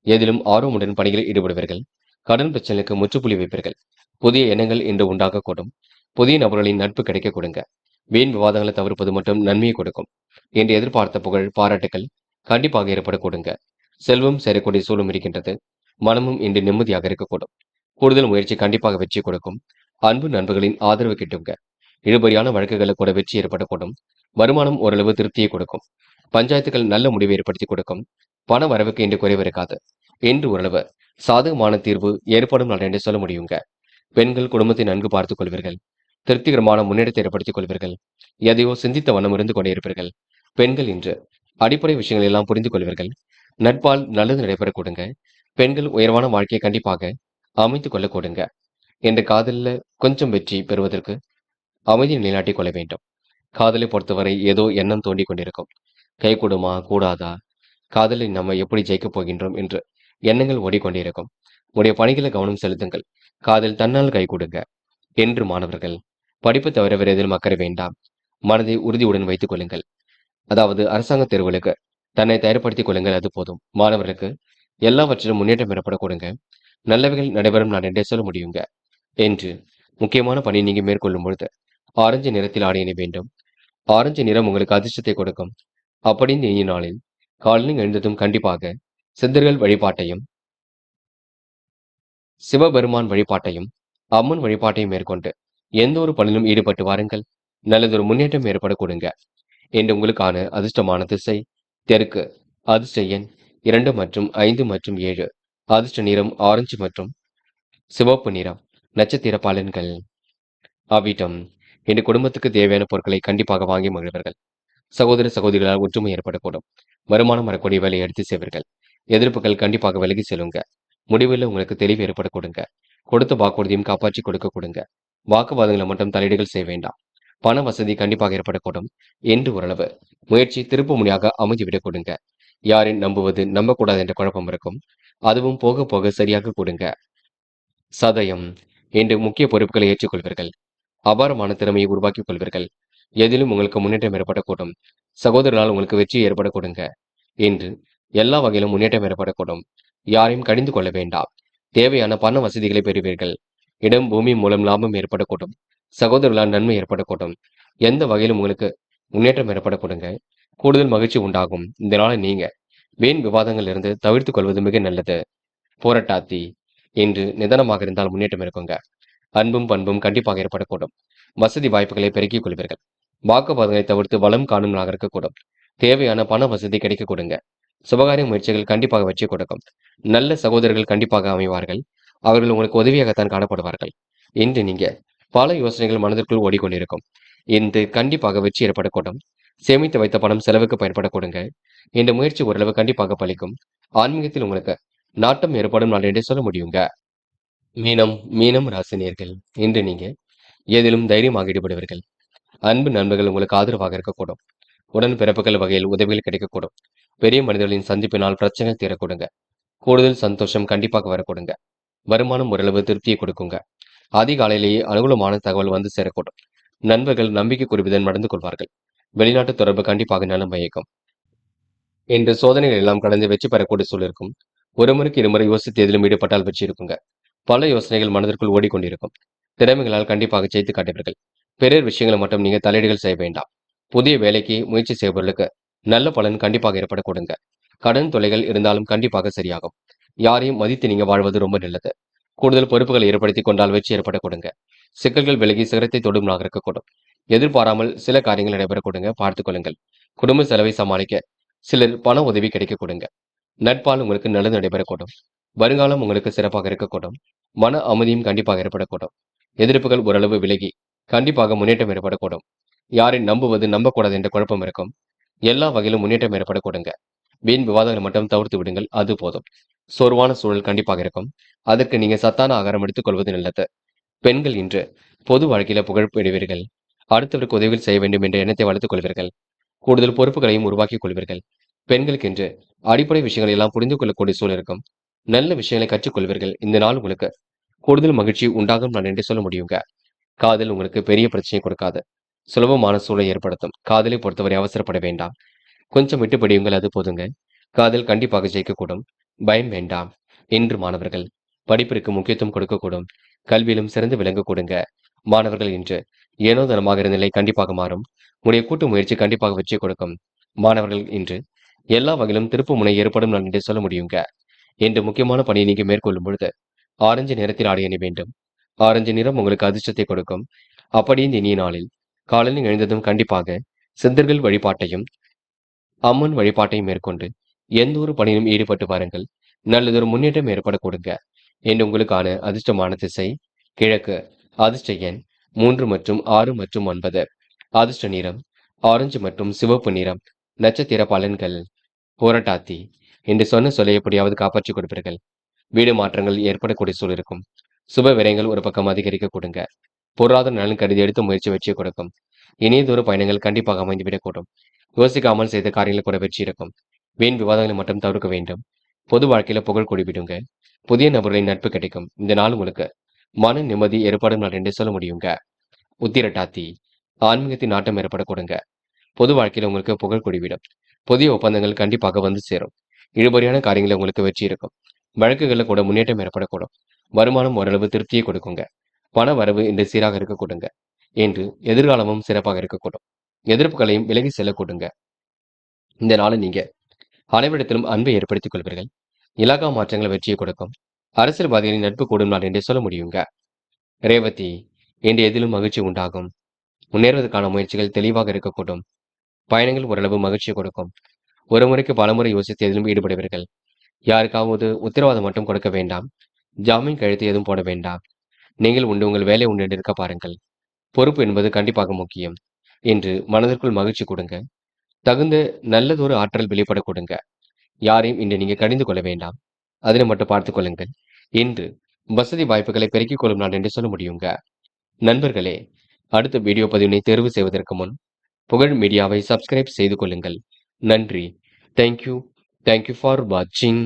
ஏதிலும் ஆர்வமுடன் பணிகளில் ஈடுபடுவீர்கள். கடன் பிரச்சனைக்கு முற்றுப்புள்ளி வைப்பீர்கள். புதிய எண்ணங்கள் இன்று உண்டாகக்கூடும். புதிய நபர்களின் நட்பு கிடைக்க கொடுங்க. வீண் விவாதங்களை தவிர்ப்பது மட்டும் நன்மையை கொடுக்கும். என்று எதிர்பார்த்த புகழ் பாராட்டுகள் கண்டிப்பாக ஏற்பட கொடுங்க. செல்வம் சேரக்கூடிய சூழலும் இருக்கின்றது. மனமும் இன்று நிம்மதியாக இருக்கக்கூடும். கூடுதல் முயற்சி கண்டிப்பாக வெற்றி கொடுக்கும். அன்பு நண்பர்களின் ஆதரவு கிட்டுங்க. இழுபறியான வழக்குகளில் கூட வெற்றி ஏற்படக்கூடும். வருமானம் ஓரளவு திருப்தியை கொடுக்கும். பஞ்சாயத்துகள் நல்ல முடிவை ஏற்படுத்தி கொடுக்கும். பண வரவுக்கு இன்று குறைவு இருக்காது. இன்று ஓரளவு சாதகமான தீர்வு ஏற்படும் நாள் என்று சொல்ல முடியுங்க. பெண்கள் குடும்பத்தை நன்கு பார்த்துக் கொள்வீர்கள். திருப்திகரமான முன்னேற்றத்தை ஏற்படுத்திக் கொள்வீர்கள். எதையோ சிந்தித்த வண்ணம் இருந்து கொண்டே இருப்பீர்கள். பெண்கள் இன்று அடிப்படை விஷயங்கள் எல்லாம் புரிந்து கொள்வீர்கள். நட்பால் நல்லது நடைபெற கொடுங்க. பெண்கள் உயர்வான வாழ்க்கையை கண்டிப்பாக அமைத்துக் கொள்ள கொடுங்க. என்ற காதலில் கொஞ்சம் வெற்றி பெறுவதற்கு அமைதியை நிலைநாட்டிக் கொள்ள வேண்டும். காதலை பொறுத்தவரை ஏதோ எண்ணம் தோண்டிக் கொண்டிருக்கும். கை கூடுமா கூடாதா, காதலில் நம்ம எப்படி ஜெயிக்கப் போகின்றோம் என்று எண்ணங்கள் ஓடிக்கொண்டிருக்கும். உடைய பணிகளை கவனம் செலுத்துங்கள். காதல் தன்னால் கை கொடுங்க. என்று மாணவர்கள் படிப்பு தவிர வேறு எதிலும் அக்கறை வேண்டாம். மனதை உறுதியுடன் வைத்துக் கொள்ளுங்கள். அதாவது அரசாங்க தேர்வுகளுக்கு தன்னை தயார்படுத்திக் கொள்ளுங்கள். அது போதும். மாணவர்களுக்கு எல்லாவற்றிலும் முன்னேற்றம் ஏற்பட கொடுங்க. நல்லவைகள் நடைபெறும் நான் என்றே சொல்ல முடியுங்க. என்று முக்கியமான பணி நீங்க மேற்கொள்ளும் பொழுது ஆரஞ்சு நிறத்தில் ஆடை அணிய வேண்டும். ஆரஞ்சு நிறம் உங்களுக்கு அதிர்ஷ்டத்தை கொடுக்கும். அப்படின்னு இனிய நாளில் காலையில் எழுந்ததும் கண்டிப்பாக சித்தர்கள் வழிபாட்டையும் சிவபெருமான் வழிபாட்டையும் அம்மன் வழிபாட்டையும் மேற்கொண்டு எந்த ஒரு பணியிலும் ஈடுபட்டு வாருங்கள். நல்லதொரு முன்னேற்றம் ஏற்பட கொடுங்க. என்று உங்களுக்கான அதிர்ஷ்டமான திசை தெற்கு. அதிர்ஷ்ட எண் 2 மற்றும் 5 மற்றும் 7. அதிர்ஷ்ட நிறம் ஆரஞ்சு மற்றும் சிவப்பு நிறம். நட்சத்திர பலன்கள். அவ்விடம் என் குடும்பத்துக்கு தேவையான பொருட்களை கண்டிப்பாக வாங்கி மகிழ்வர்கள். சகோதர சகோதரிகளால் ஒற்றுமை ஏற்படக்கூடும். வருமானம் வரக்கூடிய வேலையை எடுத்து செய்வீர்கள். எதிர்ப்புகள் கண்டிப்பாக விலகி செல்லுங்க. முடிவில் உங்களுக்கு தெளிவு ஏற்பட கொடுங்க. கொடுத்த வாக்குறுதியும் காப்பாற்றி கொடுக்க கொடுங்க. வாக்குவாதங்களை மட்டும் தலையீடுகள் செய்ய வேண்டாம். பண வசதி கண்டிப்பாக ஏற்படக்கூடும். என்று ஓரளவு முயற்சி திருப்பு முனையாக அமைதிவிடக் கொடுங்க. யாரையும் நம்புவது நம்பக்கூடாது என்ற குழப்பம் இருக்கும். அதுவும் போக போக சரியாக கொடுங்க. சதயம் என்று முக்கிய பொறுப்புகளை ஏற்றுக்கொள்வீர்கள். அபாரமான திறமையை உருவாக்கிக் கொள்வீர்கள். எதிலும் உங்களுக்கு முன்னேற்றம் ஏற்படக்கூடும். சகோதரனால் உங்களுக்கு வெற்றி ஏற்பட கொடுங்க. என்று எல்லா வகையிலும் முன்னேற்றம் ஏற்படக்கூடும். யாரையும் கடிந்து கொள்ள வேண்டாம். தேவையான பண வசதிகளை பெறுவீர்கள். இடம் பூமி மூலம் லாபம் ஏற்படக்கூடும். சகோதரர்களால் நன்மை ஏற்படக்கூடும். எந்த வகையிலும் உங்களுக்கு முன்னேற்றம் ஏற்பட கொடுங்க. கூடுதல் மகிழ்ச்சி உண்டாகும். இந்த நாளை நீங்க வீண் விவாதங்கள் இருந்து தவிர்த்துக் கொள்வது மிக நல்லது. போராட்டாத்தி என்று நிதானமாக இருந்தால் முன்னேற்றம் இருக்குங்க. அன்பும் பண்பும் கண்டிப்பாக ஏற்படக்கூடும். வசதி வாய்ப்புகளை பெருக்கிக் கொள்வீர்கள். வாக்குவாதங்களை தவிர்த்து வளம் காணும் நாளாக இருக்கக்கூடும். தேவையான பண வசதி கிடைக்க கொடுங்க. சுபகாரிய முயற்சிகள் கண்டிப்பாக வெற்றி கொடுக்கும். நல்ல சகோதரர்கள் கண்டிப்பாக அமைவார்கள். அவர்கள் உங்களுக்கு உதவியாகத்தான் காணப்படுவார்கள். இன்று நீங்க பல யோசனைகள் மனதிற்குள் ஓடிக்கொண்டிருக்கும். இன்று கண்டிப்பாக வெற்றி ஏற்படக்கூடும். சேமித்து வைத்த பணம் செலவுக்கு பயன்பட கொடுங்க. இந்த முயற்சி ஓரளவு கண்டிப்பாக பலிக்கும். ஆன்மீகத்தில் உங்களுக்கு நாட்டம் ஏற்படும் நாள் என்றே சொல்ல முடியுங்க. மீனம் ராசினியர்கள், இன்று நீங்க எதிலும் தைரியமாக ஈடுபடுவீர்கள். அன்பு நண்பர்கள் உங்களுக்கு ஆதரவாக இருக்கக்கூடும். உடன் பிறப்புகள் வகையில் உதவிகள் கிடைக்கக்கூடும். பெரிய மனிதர்களின் சந்திப்பினால் பிரச்சனைகள் தீரக்கூடுங்க. கூடுதல் சந்தோஷம் கண்டிப்பாக வரக்கூடுங்க. வருமானம் ஓரளவு திருப்தியை கொடுக்குங்க. அதிகாலையிலேயே அனுகூலமான தகவல் வந்து சேரக்கூடும். நண்பர்கள் நம்பிக்கைக்குரியவிதன் நடந்து கொள்வார்கள். வெளிநாட்டு தொடர்பு கண்டிப்பாக நலம் வகிக்கும். இன்று சோதனைகள் எல்லாம் கடந்து வெற்றி பெறக்கூடிய சூழல் இருக்கும். ஒரு முறைக்கு இருமுறை யோசித்து எதிலும் ஈடுபட்டால் வெற்றி இருக்குங்க. பல யோசனைகள் மனதிற்குள் ஓடிக்கொண்டிருக்கும். திறமைகளால் கண்டிப்பாக ஜெயித்து காட்டுவீர்கள். பிறர் விஷயங்களை மட்டும் நீங்க தலையீடுகள் செய்ய வேண்டாம். புதிய வேலைக்கு முயற்சி செய்பவர்களுக்கு நல்ல பலன் கண்டிப்பாக ஏற்பட கொடுங்க. கடன் தொல்லைகள் இருந்தாலும் கண்டிப்பாக சரியாகும். யாரையும் மதித்து நீங்க வாழ்வது ரொம்ப நல்லது. கூடுதல் பொறுப்புகளை ஏற்படுத்திக் கொண்டால் வெற்றி ஏற்பட கொடுங்க. சிக்கல்கள் விலகி சிகரத்தை தொடும் நாளாக இருக்கக்கூடும். எதிர்பாராமல் சில காரியங்கள் நடைபெற கொடுங்க, பார்த்துக் கொள்ளுங்கள். குடும்ப செலவை சமாளிக்க சிலர் பண உதவி கிடைக்க கொடுங்க. நட்பால் உங்களுக்கு நல்லது நடைபெறக்கூடும். வருங்காலம் உங்களுக்கு சிறப்பாக இருக்கக்கூடும். மன அமைதியும் கண்டிப்பாக ஏற்படக்கூடும். எதிர்ப்புகள் ஓரளவு விலகி கண்டிப்பாக முன்னேற்றம் ஏற்படக்கூடும். யாரை நம்புவது நம்பக்கூடாது என்ற குழப்பம் இருக்கும். எல்லா வகையிலும் முன்னேற்றம் ஏற்பட கொடுங்க. வீண் விவாதங்களை மட்டும் தவிர்த்து விடுங்கள், அது போதும். சோர்வான சூழல் கண்டிப்பாக இருக்கும். அதற்கு நீங்க சத்தான ஆகாரம் எடுத்துக் கொள்வது நல்லது. பெண்கள் இன்று பொது வாழ்க்கையில புகழ் பெறுவீர்கள். அடுத்தவருக்கு உதவிகள் செய்ய வேண்டும் என்ற எண்ணத்தை வளர்த்துக் கொள்வீர்கள். கூடுதல் பொறுப்புகளையும் உருவாக்கிக் கொள்வீர்கள். பெண்களுக்கு இன்று அடிப்படை விஷயங்களை எல்லாம் புரிந்து கொள்ளக்கூடிய சூழல் இருக்கும். நல்ல விஷயங்களை கற்றுக்கொள்வீர்கள். இந்த நாள் உங்களுக்கு கூடுதல் மகிழ்ச்சி உண்டாகும் நான் என்று சொல்ல முடியுங்க. காதல் உங்களுக்கு பெரிய பிரச்சனை கொடுக்காது. சுலபமான சூழலை ஏற்படுத்தும். காதலை பொறுத்தவரை அவசரப்பட வேண்டாம். கொஞ்சம் விட்டு பிடியுங்கள், அது போதுங்க. காதல் கண்டிப்பாக ஜெயிக்கக்கூடும். பயம் வேண்டாம். இன்று மாணவர்கள் படிப்பிற்கு முக்கியத்துவம் கொடுக்கக்கூடும். கல்வியிலும் சிறந்து விளங்க கொடுங்க. மாணவர்கள் இன்று ஏனோதனமாக இருந்த நிலை கண்டிப்பாக மாறும். உடைய கூட்டு முயற்சி கண்டிப்பாக வெற்றி கொடுக்கும். மாணவர்கள் இன்று எல்லா வகையிலும் திருப்பு முனை ஏற்படும் நான் என்று சொல்ல முடியுங்க. இன்று முக்கியமான பணியை நீங்க மேற்கொள்ளும் பொழுது ஆரஞ்சு நிறத்தில் ஆடை அணி வேண்டும். ஆரஞ்சு நிறம் உங்களுக்கு அதிர்ஷ்டத்தை கொடுக்கும். அப்படி இந்த இனிய நாளில் காலையில் எழுந்ததும் கண்டிப்பாக சித்தர்கள் வழிபாட்டையும் அம்மன் வழிபாட்டையும் மேற்கொண்டு எந்த ஒரு பணியிலும் ஈடுபட்டு பாருங்கள். நல்லதொரு முன்னேற்றம் ஏற்பட கொடுங்க. என்று உங்களுக்கான அதிர்ஷ்டமான திசை கிழக்கு. அதிர்ஷ்ட எண் 3 மற்றும் 6 மற்றும் 9. அதிர்ஷ்ட நிறம் ஆரஞ்சு மற்றும் சிவப்பு நிறம். நட்சத்திர பலன்கள் புரட்டாதி. என்று சொன்ன சொல்லை எப்படியாவது காப்பாற்றிக் கொடுப்பீர்கள். வீடு மாற்றங்கள் ஏற்படக்கூடிய சூழல் இருக்கும். சுப விரயங்கள் ஒரு பக்கம் அதிகரிக்க கொடுங்க. பொருளாதார நலன் கருதி எடுத்த முயற்சி வெற்றியை கொடுக்கும். இணையதூர பயணங்கள் கண்டிப்பாக அமைந்துவிடக்கூடும். யோசிக்காமல் செய்த காரியங்கள் கூட வெற்றி இருக்கும். வீண் விவாதங்களை மட்டும் தவிர்க்க வேண்டும். பொது வாழ்க்கையில புகழ் கூடிவிடுங்க. புதிய நபர்களின் நட்பு கிடைக்கும். இந்த நாள் உங்களுக்கு மன நிம்மதி ஏற்படும் நாள் என்று சொல்ல முடியுங்க. உத்திரட்டாத்தி. ஆன்மீகத்தின் நாட்டம் ஏற்பட கொடுங்க. பொது வாழ்க்கையில உங்களுக்கு புகழ் கூடிவிடும். புதிய ஒப்பந்தங்கள் கண்டிப்பாக வந்து சேரும். இழுபறியான காரியங்களில் உங்களுக்கு வெற்றி இருக்கும். வழக்குகளில் கூட முன்னேற்றம் ஏற்படக்கூடும். வருமானம் ஓரளவு திருப்தியை கொடுக்குங்க. பண வரவு இன்று சீராக இருக்க கொடுங்க. என்று எதிர்காலமும் சிறப்பாக இருக்கக்கூடும். எதிர்ப்புகளையும் விலகி செல்ல கொடுங்க. இந்த நாளை நீங்க அனைவரிடத்திலும் அன்பை ஏற்படுத்திக் கொள்வீர்கள். இலாகா மாற்றங்கள் வெற்றியை கொடுக்கும். அரசியல்வாதிகளின் நட்பு கூடும் நாள் என்றே சொல்ல முடியுங்க. ரேவதி. இன்று எதிலும் மகிழ்ச்சி உண்டாகும். முன்னேறுவதற்கான முயற்சிகள் தெளிவாக இருக்கக்கூடும். பயணங்கள் ஓரளவு மகிழ்ச்சியை கொடுக்கும். ஒரு முறைக்கு பலமுறை யோசித்து எதிலும் ஈடுபடுவீர்கள். யாருக்காவது உத்தரவாதம் மட்டும் கொடுக்க வேண்டாம். ஜாமீன் கழுத்து எதுவும் போட வேண்டாம். நீங்கள் உண்டு உங்கள் வேலை உண்டு என்று இருக்க பாருங்கள். பொறுப்பு என்பது கண்டிப்பாக முக்கியம். என்று மனதிற்குள் மகிழ்ச்சி கொடுங்க. தகுந்த நல்லதொரு ஆற்றல் வெளிப்பட கொடுங்க. யாரையும் இன்று நீங்க கடிந்து கொள்ள வேண்டாம். அதனை மட்டும் பார்த்துக் கொள்ளுங்கள். இன்று வசதி வாய்ப்புகளை பெருக்கிக் கொள்ளும் நாள் என்று சொல்ல முடியுங்க. நண்பர்களே, அடுத்த வீடியோ பதிவினை தேர்வு செய்வதற்கு முன் புகழ் மீடியாவை சப்ஸ்கிரைப் செய்து கொள்ளுங்கள். நன்றி. தேங்க்யூ. தேங்க்யூ ஃபார் வாட்சிங்.